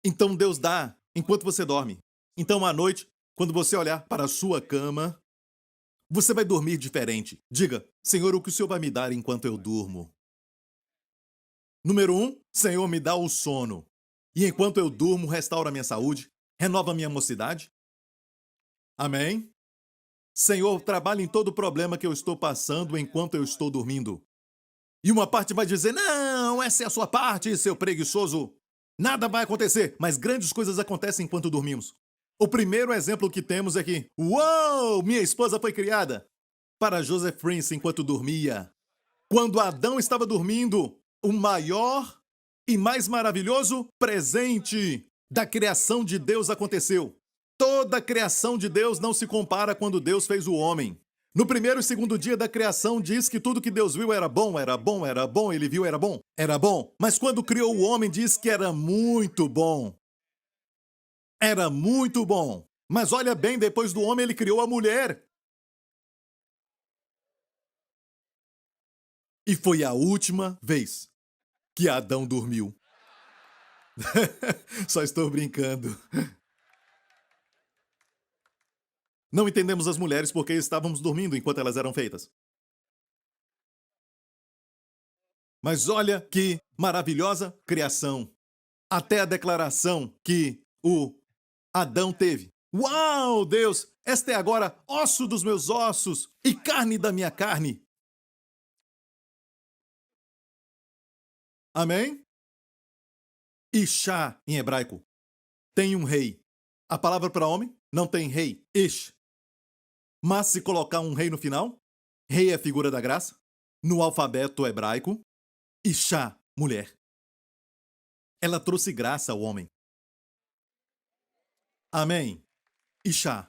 Então Deus dá enquanto você dorme. Então à noite, quando você olhar para a sua cama, você vai dormir diferente. Diga, Senhor, o que o Senhor vai me dar enquanto eu durmo? Número 1, Senhor, me dá o sono. E enquanto eu durmo, restaura minha saúde, renova minha mocidade. Amém? Senhor, trabalhe em todo o problema que eu estou passando enquanto eu estou dormindo. E uma parte vai dizer, não, essa é a sua parte, seu preguiçoso. Nada vai acontecer, mas grandes coisas acontecem enquanto dormimos. O primeiro exemplo que temos é que, uou, minha esposa foi criada para Joseph Prince enquanto dormia. Quando Adão estava dormindo, o maior e mais maravilhoso presente da criação de Deus aconteceu. Toda a criação de Deus não se compara quando Deus fez o homem. No primeiro e segundo dia da criação diz que tudo que Deus viu era bom, era bom, era bom, ele viu era bom, era bom. Mas quando criou o homem diz que era muito bom. Era muito bom. Mas olha bem, depois do homem ele criou a mulher. E foi a última vez que Adão dormiu. Só estou brincando. Não entendemos as mulheres porque estávamos dormindo enquanto elas eram feitas. Mas olha que maravilhosa criação. Até a declaração que o Adão teve. Uau, Deus, esta é agora osso dos meus ossos e carne da minha carne. Amém? Ishá, em hebraico, tem um rei. A palavra para homem não tem rei, Ish. Mas se colocar um rei no final, rei é figura da graça. No alfabeto hebraico, Ishá, mulher. Ela trouxe graça ao homem. Amém. Ishá.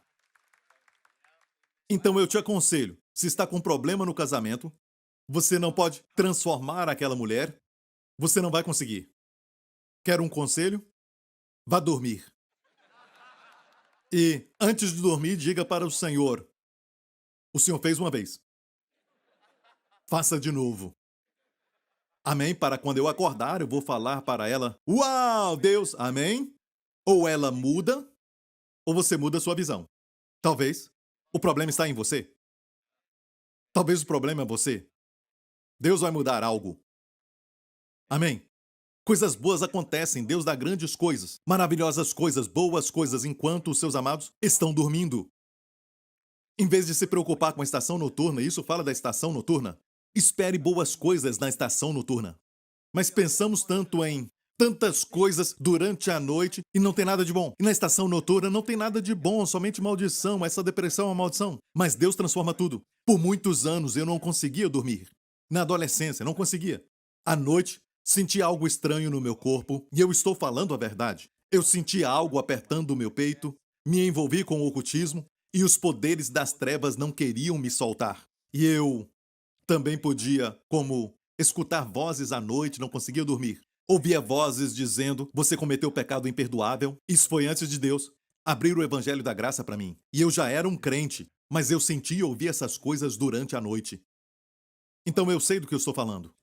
Então eu te aconselho, se está com problema no casamento, você não pode transformar aquela mulher, você não vai conseguir. Quer um conselho? Vá dormir. E antes de dormir, diga para o Senhor fez uma vez. Faça de novo. Amém? Para quando eu acordar, eu vou falar para ela, uau, Deus, amém? Ou ela muda, ou você muda a sua visão. Talvez o problema está em você. Talvez o problema é você. Deus vai mudar algo. Amém? Coisas boas acontecem, Deus dá grandes coisas, maravilhosas coisas, boas coisas, enquanto os seus amados estão dormindo. Em vez de se preocupar com a estação noturna, isso fala da estação noturna, espere boas coisas na estação noturna. Mas pensamos tanto em tantas coisas durante a noite e não tem nada de bom. E na estação noturna não tem nada de bom, somente maldição, essa depressão é uma maldição. Mas Deus transforma tudo. Por muitos anos eu não conseguia dormir. Na adolescência, não conseguia. À noite, senti algo estranho no meu corpo e eu estou falando a verdade. Eu senti algo apertando o meu peito, me envolvi com o ocultismo e os poderes das trevas não queriam me soltar. E eu também podia, como escutar vozes à noite, não conseguia dormir. Ouvia vozes dizendo, você cometeu pecado imperdoável. Isso foi antes de Deus abrir o evangelho da graça para mim. E eu já era um crente, mas eu sentia e ouvia essas coisas durante a noite. Então eu sei do que eu estou falando.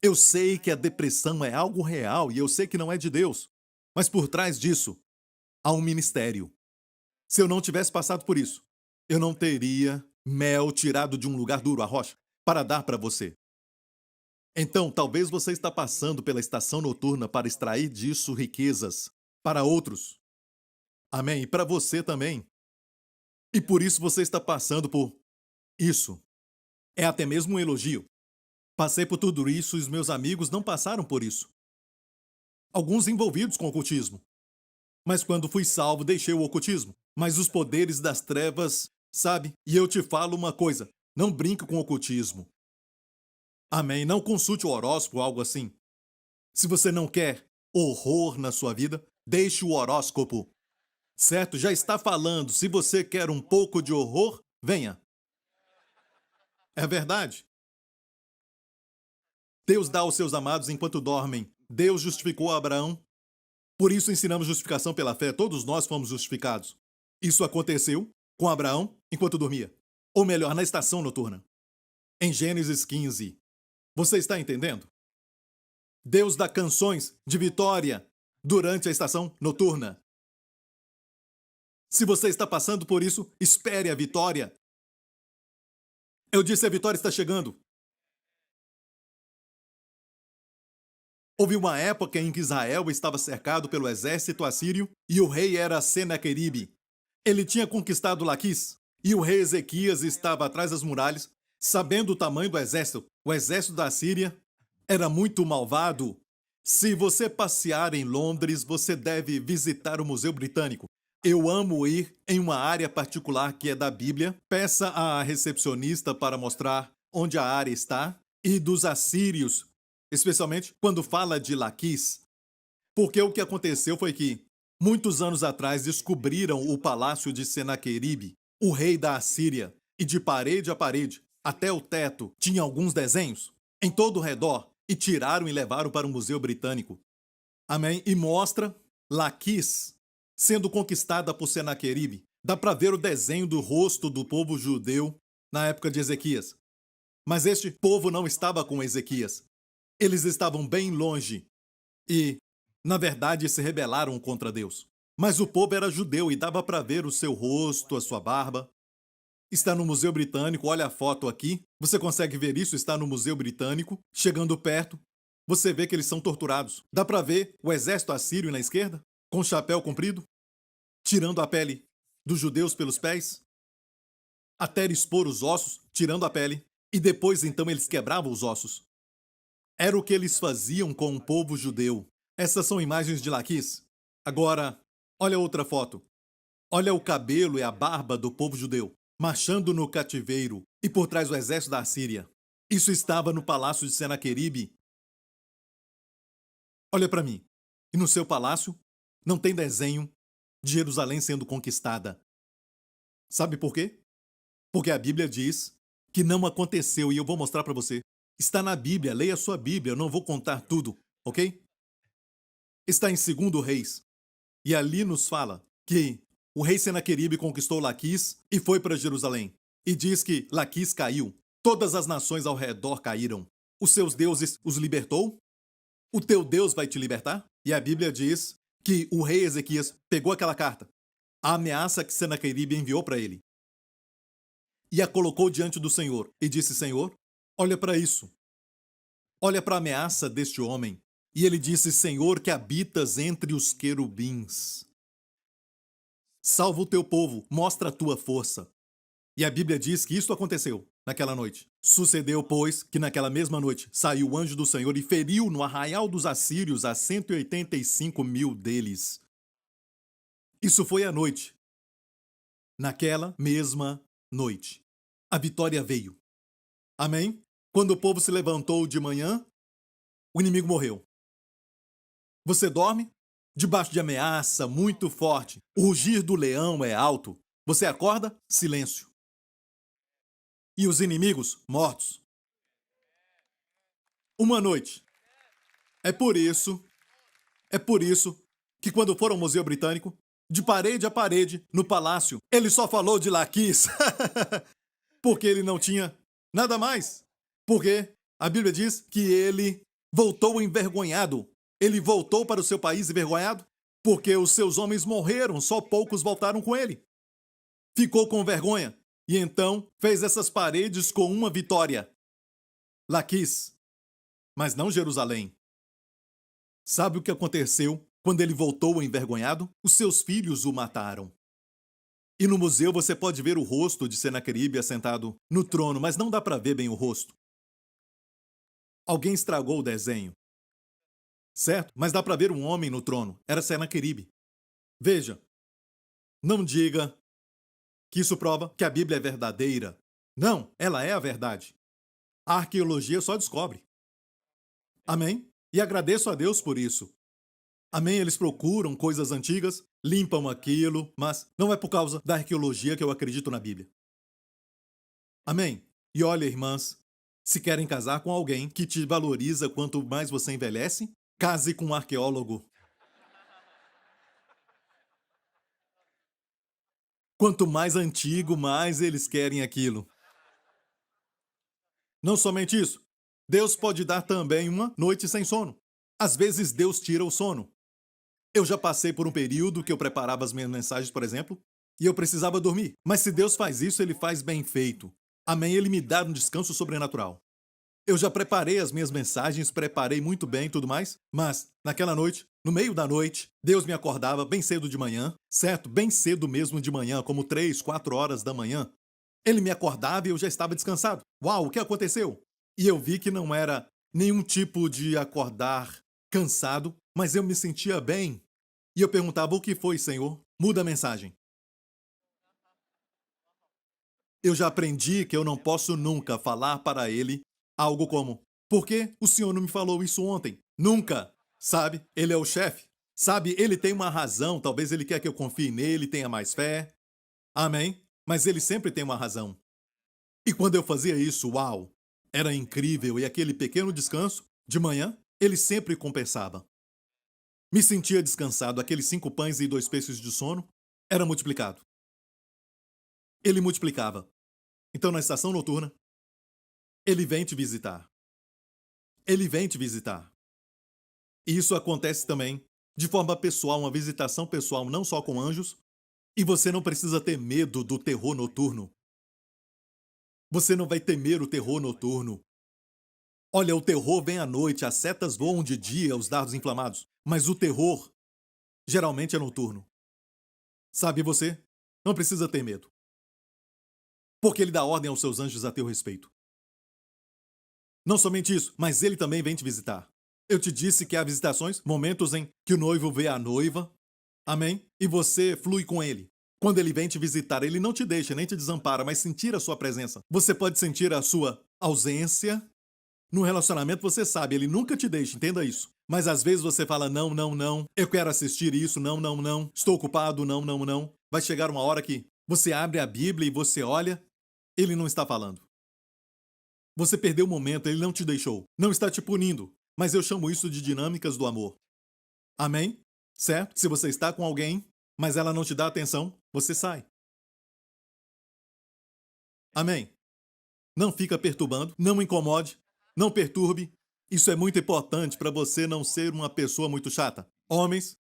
Eu sei que a depressão é algo real e eu sei que não é de Deus. Mas por trás disso, há um ministério. Se eu não tivesse passado por isso, eu não teria mel tirado de um lugar duro, a rocha, para dar para você. Então, talvez você está passando pela estação noturna para extrair disso riquezas para outros. Amém? E para você também. E por isso você está passando por isso. É até mesmo um elogio. Passei por tudo isso e os meus amigos não passaram por isso. Alguns envolvidos com o ocultismo. Mas quando fui salvo, deixei o ocultismo. Mas os poderes das trevas, sabe? E eu te falo uma coisa, não brinque com o ocultismo. Amém? Não consulte o horóscopo ou algo assim. Se você não quer horror na sua vida, deixe o horóscopo. Certo? Já está falando. Se você quer um pouco de horror, venha. É verdade. Deus dá aos seus amados enquanto dormem. Deus justificou Abraão. Por isso ensinamos justificação pela fé. Todos nós fomos justificados. Isso aconteceu com Abraão enquanto dormia. Ou melhor, na estação noturna. Em Gênesis 15. Você está entendendo? Deus dá canções de vitória durante a estação noturna. Se você está passando por isso, espere a vitória. Eu disse, a vitória está chegando. Houve uma época em que Israel estava cercado pelo exército assírio e o rei era Senaqueribe. Ele tinha conquistado Laquis e o rei Ezequias estava atrás das muralhas, sabendo o tamanho do exército. O exército da Síria era muito malvado. Se você passear em Londres, você deve visitar o Museu Britânico. Eu amo ir em uma área particular que é da Bíblia. Peça à recepcionista para mostrar onde a área está. E dos assírios, especialmente quando fala de Laquis. Porque o que aconteceu foi que, muitos anos atrás, descobriram o palácio de Senaqueribe, o rei da Assíria, e de parede a parede, até o teto, tinha alguns desenhos, em todo o redor, e tiraram e levaram para o Museu Britânico. Amém? E mostra Laquis sendo conquistada por Senaqueribe. Dá para ver o desenho do rosto do povo judeu na época de Ezequias. Mas este povo não estava com Ezequias. Eles estavam bem longe e, na verdade, se rebelaram contra Deus. Mas o povo era judeu e dava para ver o seu rosto, a sua barba. Está no Museu Britânico, olha a foto aqui. Você consegue ver isso? Está no Museu Britânico. Chegando perto, você vê que eles são torturados. Dá para ver o exército assírio na esquerda, com chapéu comprido, tirando a pele dos judeus pelos pés, até expor os ossos, tirando a pele, e depois então eles quebravam os ossos. Era o que eles faziam com o povo judeu. Essas são imagens de Laquis. Agora, olha outra foto. Olha o cabelo e a barba do povo judeu, marchando no cativeiro e por trás do exército da Assíria. Isso estava no palácio de Senaqueribe. Olha para mim. E no seu palácio não tem desenho de Jerusalém sendo conquistada. Sabe por quê? Porque a Bíblia diz que não aconteceu e eu vou mostrar para você. Está na Bíblia, leia a sua Bíblia, eu não vou contar tudo, ok? Está em 2 Reis. E ali nos fala que o rei Senaqueribe conquistou Laquis e foi para Jerusalém. E diz que Laquis caiu. Todas as nações ao redor caíram. Os seus deuses os libertou? O teu Deus vai te libertar? E a Bíblia diz que o rei Ezequias pegou aquela carta, a ameaça que Senaqueribe enviou para ele, e a colocou diante do Senhor e disse, Senhor, olha para isso. Olha para a ameaça deste homem. E ele disse, Senhor, que habitas entre os querubins. Salva o teu povo, mostra a tua força. E a Bíblia diz que isso aconteceu naquela noite. Sucedeu, pois, que naquela mesma noite saiu o anjo do Senhor e feriu no arraial dos assírios a 185.000 deles. Isso foi à noite. Naquela mesma noite. A vitória veio. Amém? Quando o povo se levantou de manhã, o inimigo morreu. Você dorme debaixo de ameaça muito forte. O rugir do leão é alto. Você acorda? Silêncio. E os inimigos mortos. Uma noite. É por isso que quando foram ao Museu Britânico, de parede a parede, no palácio, ele só falou de Laquis. Porque ele não tinha nada mais. Porque a Bíblia diz que ele voltou envergonhado. Ele voltou para o seu país envergonhado porque os seus homens morreram, só poucos voltaram com ele. Ficou com vergonha e então fez essas paredes com uma vitória. Laquis, mas não Jerusalém. Sabe o que aconteceu quando ele voltou envergonhado? Os seus filhos o mataram. E no museu você pode ver o rosto de Senaqueribe assentado no trono, mas não dá para ver bem o rosto. Alguém estragou o desenho. Certo? Mas dá para ver um homem no trono. Era Senaqueribe. Veja, não diga que isso prova que a Bíblia é verdadeira. Não, ela é a verdade. A arqueologia só descobre. Amém? E agradeço a Deus por isso. Amém? Eles procuram coisas antigas, limpam aquilo, mas não é por causa da arqueologia que eu acredito na Bíblia. Amém? E olha, irmãs, se querem casar com alguém que te valoriza quanto mais você envelhece, case com um arqueólogo. Quanto mais antigo, mais eles querem aquilo. Não somente isso, Deus pode dar também uma noite sem sono. Às vezes Deus tira o sono. Eu já passei por um período que eu preparava as minhas mensagens, por exemplo, e eu precisava dormir. Mas se Deus faz isso, ele faz bem feito. Amém? Ele me dá um descanso sobrenatural. Eu já preparei as minhas mensagens, preparei muito bem e tudo mais, mas naquela noite, no meio da noite, Deus me acordava bem cedo de manhã, certo? Bem cedo mesmo de manhã, como 3, 4 horas da manhã. Ele me acordava e eu já estava descansado. Uau, o que aconteceu? E eu vi que não era nenhum tipo de acordar cansado, mas eu me sentia bem. E eu perguntava: o que foi, Senhor? Muda a mensagem. Eu já aprendi que eu não posso nunca falar para ele algo como: por que o senhor não me falou isso ontem? Nunca! Sabe? Ele é o chefe. Sabe? Ele tem uma razão. Talvez ele quer que eu confie nele, tenha mais fé. Amém? Mas ele sempre tem uma razão. E quando eu fazia isso, uau! Era incrível. E aquele pequeno descanso de manhã, ele sempre compensava. Me sentia descansado. Aqueles 5 pães e 2 peixes de sono era multiplicado. Ele multiplicava. Então, na estação noturna, ele vem te visitar. Ele vem te visitar. E isso acontece também de forma pessoal, uma visitação pessoal, não só com anjos. E você não precisa ter medo do terror noturno. Você não vai temer o terror noturno. Olha, o terror vem à noite, as setas voam de dia, os dardos inflamados. Mas o terror, geralmente, é noturno. Sabe você? Não precisa ter medo. Porque ele dá ordem aos seus anjos a teu respeito. Não somente isso, mas ele também vem te visitar. Eu te disse que há visitações, momentos em que o noivo vê a noiva, amém? E você flui com ele. Quando ele vem te visitar, ele não te deixa, nem te desampara, mas sentir a sua presença. Você pode sentir a sua ausência. No relacionamento, você sabe, ele nunca te deixa, entenda isso. Mas às vezes você fala: não, não, não, eu quero assistir isso, não, não, não, estou ocupado, não, não, não. Vai chegar uma hora que você abre a Bíblia e você olha, ele não está falando. Você perdeu o momento, ele não te deixou. Não está te punindo. Mas eu chamo isso de dinâmicas do amor. Amém? Certo? Se você está com alguém, mas ela não te dá atenção, você sai. Amém? Não fica perturbando, não incomode, não perturbe. Isso é muito importante para você não ser uma pessoa muito chata. Homens,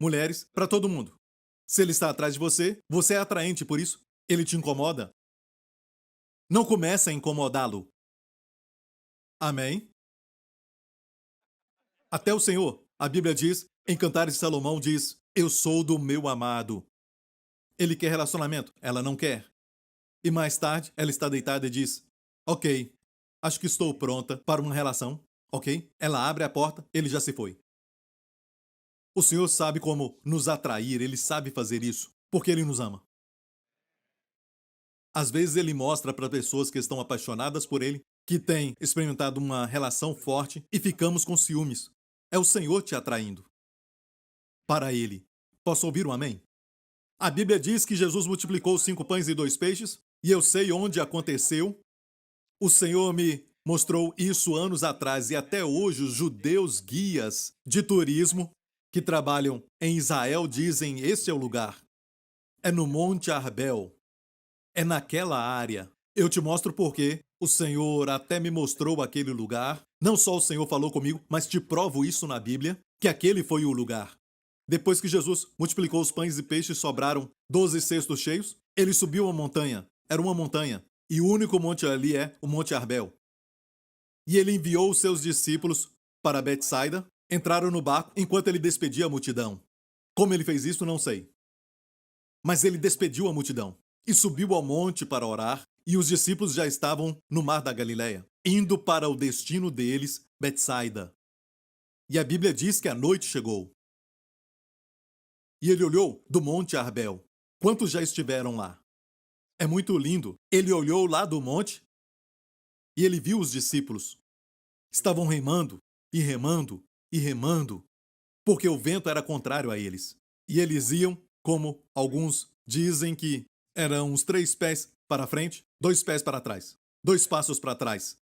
mulheres, para todo mundo. Se ele está atrás de você, você é atraente por isso. Ele te incomoda. Não comece a incomodá-lo. Amém? Até o Senhor, a Bíblia diz, em Cantares de Salomão diz: eu sou do meu amado. Ele quer relacionamento, ela não quer. E mais tarde, ela está deitada e diz: ok, acho que estou pronta para uma relação. Ok? Ela abre a porta, ele já se foi. O Senhor sabe como nos atrair, ele sabe fazer isso, porque ele nos ama. Às vezes ele mostra para pessoas que estão apaixonadas por ele, que têm experimentado uma relação forte e ficamos com ciúmes. É o Senhor te atraindo para ele. Posso ouvir um amém? A Bíblia diz que Jesus multiplicou os 5 pães e 2 peixes, e eu sei onde aconteceu. O Senhor me mostrou isso anos atrás, e até hoje os judeus guias de turismo que trabalham em Israel dizem: este é o lugar. É no Monte Arbel. É naquela área. Eu te mostro porque o Senhor até me mostrou aquele lugar. Não só o Senhor falou comigo, mas te provo isso na Bíblia, que aquele foi o lugar. Depois que Jesus multiplicou os pães e peixes, sobraram 12 cestos cheios. Ele subiu a montanha. Era uma montanha. E o único monte ali é o Monte Arbel. E ele enviou os seus discípulos para Betsaida. Entraram no barco enquanto ele despedia a multidão. Como ele fez isso, não sei. Mas ele despediu a multidão e subiu ao monte para orar. E os discípulos já estavam no mar da Galileia, indo para o destino deles, Betsaida. E a Bíblia diz que a noite chegou. E ele olhou do Monte Arbel. Quantos já estiveram lá? É muito lindo. Ele olhou lá do monte e ele viu os discípulos. Estavam remando, e remando, e remando, porque o vento era contrário a eles. E eles iam como alguns dizem que eram uns 3 pés para frente, 2 pés para trás, 2 passos para trás.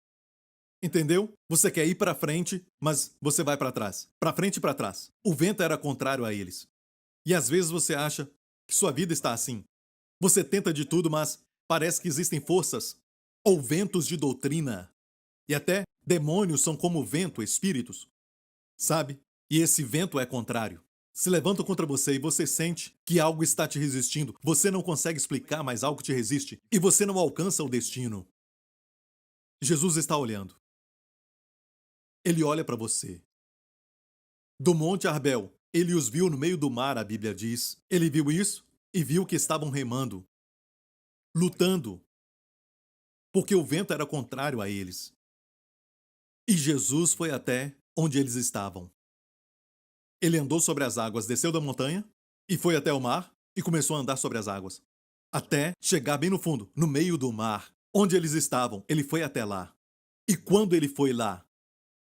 Entendeu? Você quer ir para frente, mas você vai para trás. Para frente e para trás. O vento era contrário a eles. E às vezes você acha que sua vida está assim. Você tenta de tudo, mas parece que existem forças ou ventos de doutrina. E até demônios são como vento, espíritos. Sabe? E esse vento é contrário. Se levantam contra você e você sente que algo está te resistindo. Você não consegue explicar, mas algo te resiste. E você não alcança o destino. Jesus está olhando. Ele olha para você. Do Monte Arbel, ele os viu no meio do mar, a Bíblia diz. Ele viu isso e viu que estavam remando, lutando, porque o vento era contrário a eles. E Jesus foi até onde eles estavam. Ele andou sobre as águas, desceu da montanha e foi até o mar e começou a andar sobre as águas, até chegar bem no fundo, no meio do mar, onde eles estavam. Ele foi até lá. E quando ele foi lá,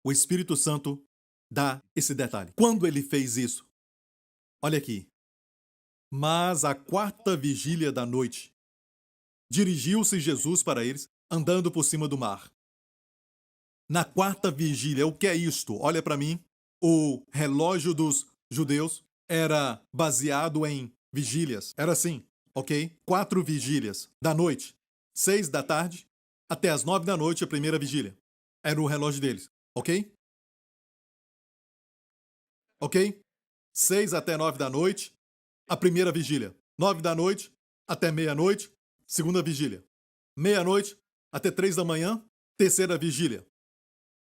o Espírito Santo dá esse detalhe. Quando ele fez isso? Olha aqui. Mas à 4ª vigília da noite, dirigiu-se Jesus para eles, andando por cima do mar. Na 4ª vigília, o que é isto? Olha para mim. O relógio dos judeus era baseado em vigílias. Era assim, ok? 4 vigílias da noite. 6 da tarde até as 9 da noite, a primeira vigília. Era o relógio deles, ok? Ok? 6 até 9 da noite, a primeira vigília. 9 da noite até meia-noite, segunda vigília. Meia-noite até 3 da manhã, terceira vigília.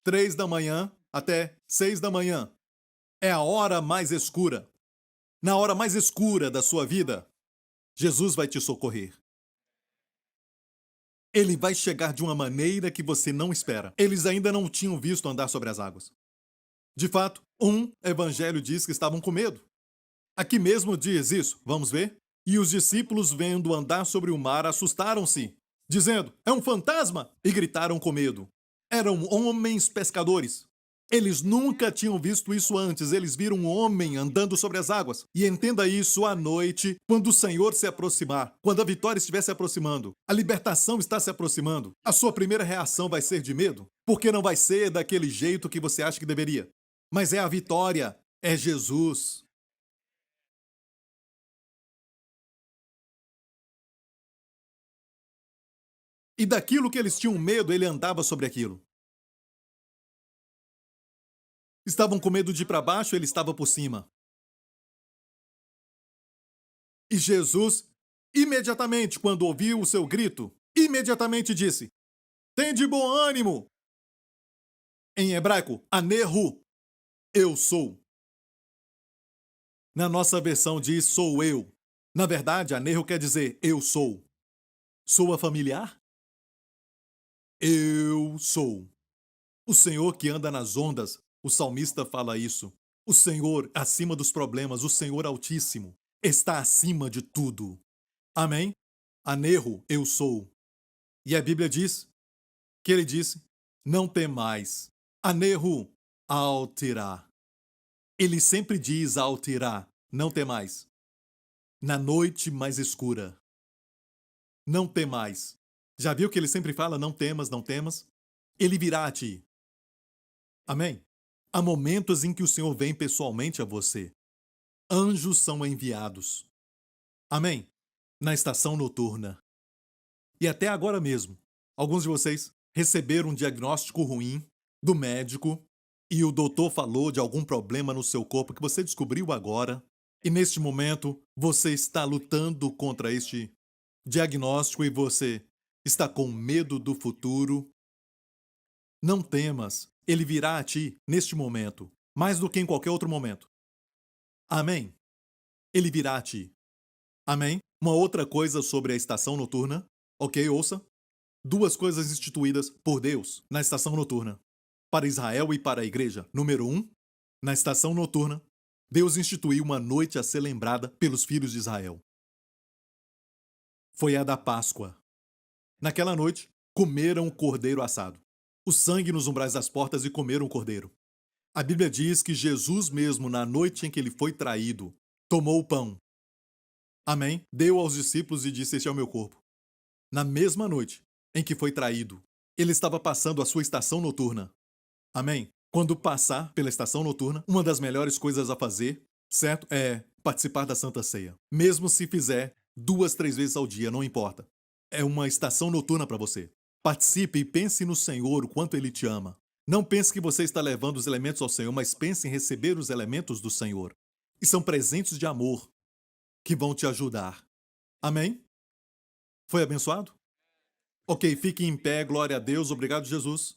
3 da manhã até 6 da manhã. É a hora mais escura. Na hora mais escura da sua vida, Jesus vai te socorrer. Ele vai chegar de uma maneira que você não espera. Eles ainda não tinham visto andar sobre as águas. De fato, um evangelho diz que estavam com medo. Aqui mesmo diz isso, vamos ver? E os discípulos, vendo andar sobre o mar, assustaram-se, dizendo: é um fantasma! E gritaram com medo. Eram homens pescadores. Eles nunca tinham visto isso antes. Eles viram um homem andando sobre as águas. E entenda isso à noite, quando o Senhor se aproximar, quando a vitória estiver se aproximando, a libertação está se aproximando, a sua primeira reação vai ser de medo, porque não vai ser daquele jeito que você acha que deveria. Mas é a vitória, é Jesus. E daquilo que eles tinham medo, ele andava sobre aquilo. Estavam com medo de ir para baixo, ele estava por cima. E Jesus, imediatamente, quando ouviu o seu grito, imediatamente disse: "Tende bom ânimo!" Em hebraico, anehu, eu sou. Na nossa versão diz sou eu. Na verdade, anehu quer dizer eu sou. Soa familiar? Eu sou. O Senhor que anda nas ondas, o salmista fala isso. O Senhor acima dos problemas, o Senhor Altíssimo, está acima de tudo. Amém? Anehu, eu sou. E a Bíblia diz que ele disse: não temais. Anehu, alterá. Ele sempre diz alterá, não temais. Na noite mais escura. Não temais. Já viu que ele sempre fala não temas, não temas? Ele virá a ti. Amém? Há momentos em que o Senhor vem pessoalmente a você. Anjos são enviados. Amém? Na estação noturna. E até agora mesmo, alguns de vocês receberam um diagnóstico ruim do médico e o doutor falou de algum problema no seu corpo que você descobriu agora. E neste momento, você está lutando contra este diagnóstico e você está com medo do futuro. Não temas, ele virá a ti neste momento, mais do que em qualquer outro momento. Amém? Ele virá a ti. Amém? Uma outra coisa sobre a estação noturna, ok? Ouça. 2 coisas instituídas por Deus na estação noturna, para Israel e para a igreja. Número 1, na estação noturna, Deus instituiu uma noite a ser lembrada pelos filhos de Israel. Foi a da Páscoa. Naquela noite, comeram o cordeiro assado. O sangue nos umbrais das portas e comeram o cordeiro. A Bíblia diz que Jesus mesmo, na noite em que ele foi traído, tomou o pão. Amém? Deu aos discípulos e disse: este é o meu corpo. Na mesma noite em que foi traído, ele estava passando a sua estação noturna. Amém? Quando passar pela estação noturna, uma das melhores coisas a fazer, certo? É participar da Santa Ceia. Mesmo se fizer 2, 3 vezes ao dia, não importa. É uma estação noturna para você. Participe e pense no Senhor, o quanto Ele te ama. Não pense que você está levando os elementos ao Senhor, mas pense em receber os elementos do Senhor. E são presentes de amor que vão te ajudar. Amém? Foi abençoado? Ok, fique em pé, glória a Deus, obrigado, Jesus.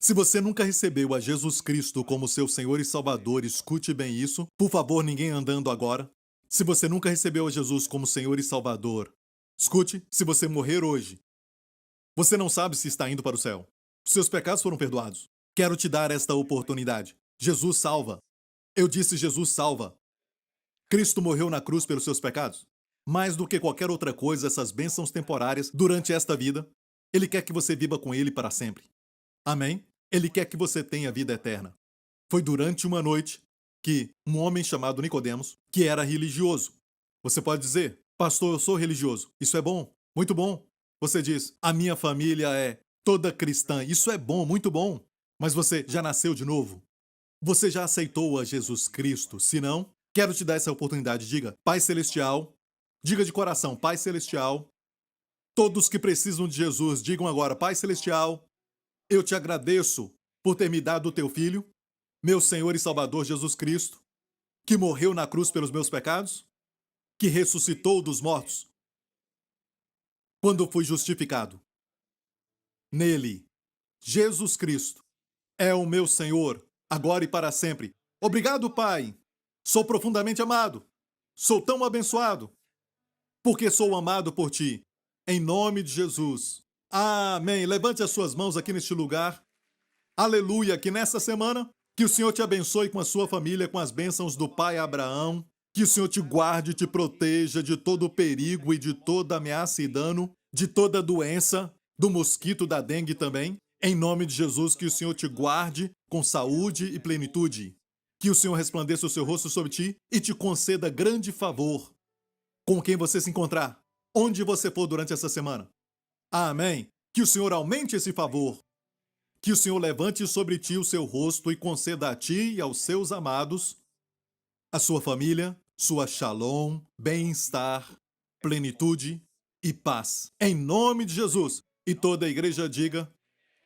Se você nunca recebeu a Jesus Cristo como seu Senhor e Salvador, escute bem isso. Por favor, ninguém andando agora. Se você nunca recebeu a Jesus como Senhor e Salvador, escute, se você morrer hoje, você não sabe se está indo para o céu. Seus pecados foram perdoados. Quero te dar esta oportunidade. Jesus salva. Eu disse Jesus salva. Cristo morreu na cruz pelos seus pecados. Mais do que qualquer outra coisa, essas bênçãos temporárias durante esta vida, Ele quer que você viva com Ele para sempre. Amém? Ele quer que você tenha vida eterna. Foi durante uma noite que um homem chamado Nicodemos, que era religioso. Você pode dizer: pastor, eu sou religioso. Isso é bom, muito bom. Você diz: a minha família é toda cristã. Isso é bom, muito bom. Mas você já nasceu de novo? Você já aceitou a Jesus Cristo? Se não, quero te dar essa oportunidade. Diga: Pai Celestial. Diga de coração: Pai Celestial. Todos que precisam de Jesus, digam agora: Pai Celestial, eu te agradeço por ter me dado o teu Filho, meu Senhor e Salvador Jesus Cristo, que morreu na cruz pelos meus pecados, que ressuscitou dos mortos, quando fui justificado. Nele, Jesus Cristo é o meu Senhor, agora e para sempre. Obrigado, Pai. Sou profundamente amado. Sou tão abençoado, porque sou amado por Ti. Em nome de Jesus. Amém. Levante as suas mãos aqui neste lugar. Aleluia. Que nessa semana, que o Senhor te abençoe com a sua família, com as bênçãos do Pai Abraão. Que o Senhor te guarde e te proteja de todo o perigo e de toda ameaça e dano, de toda doença, do mosquito, da dengue também. Em nome de Jesus, que o Senhor te guarde com saúde e plenitude. Que o Senhor resplandeça o seu rosto sobre ti e te conceda grande favor com quem você se encontrar, onde você for durante essa semana. Amém. Que o Senhor aumente esse favor. Que o Senhor levante sobre ti o seu rosto e conceda a ti e aos seus amados, a sua família, sua shalom, bem-estar, plenitude e paz. Em nome de Jesus. E toda a igreja diga: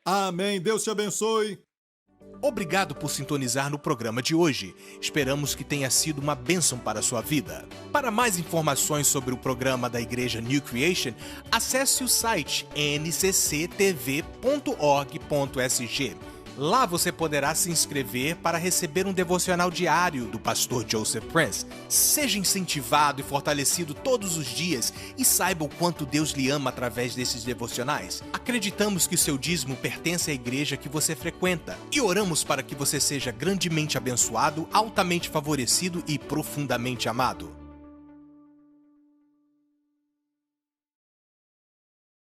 amém. Deus te abençoe. Obrigado por sintonizar no programa de hoje. Esperamos que tenha sido uma bênção para a sua vida. Para mais informações sobre o programa da Igreja New Creation, acesse o site ncctv.org.sg. Lá você poderá se inscrever para receber um devocional diário do pastor Joseph Prince. Seja incentivado e fortalecido todos os dias e saiba o quanto Deus lhe ama através desses devocionais. Acreditamos que o seu dízimo pertence à igreja que você frequenta e oramos para que você seja grandemente abençoado, altamente favorecido e profundamente amado.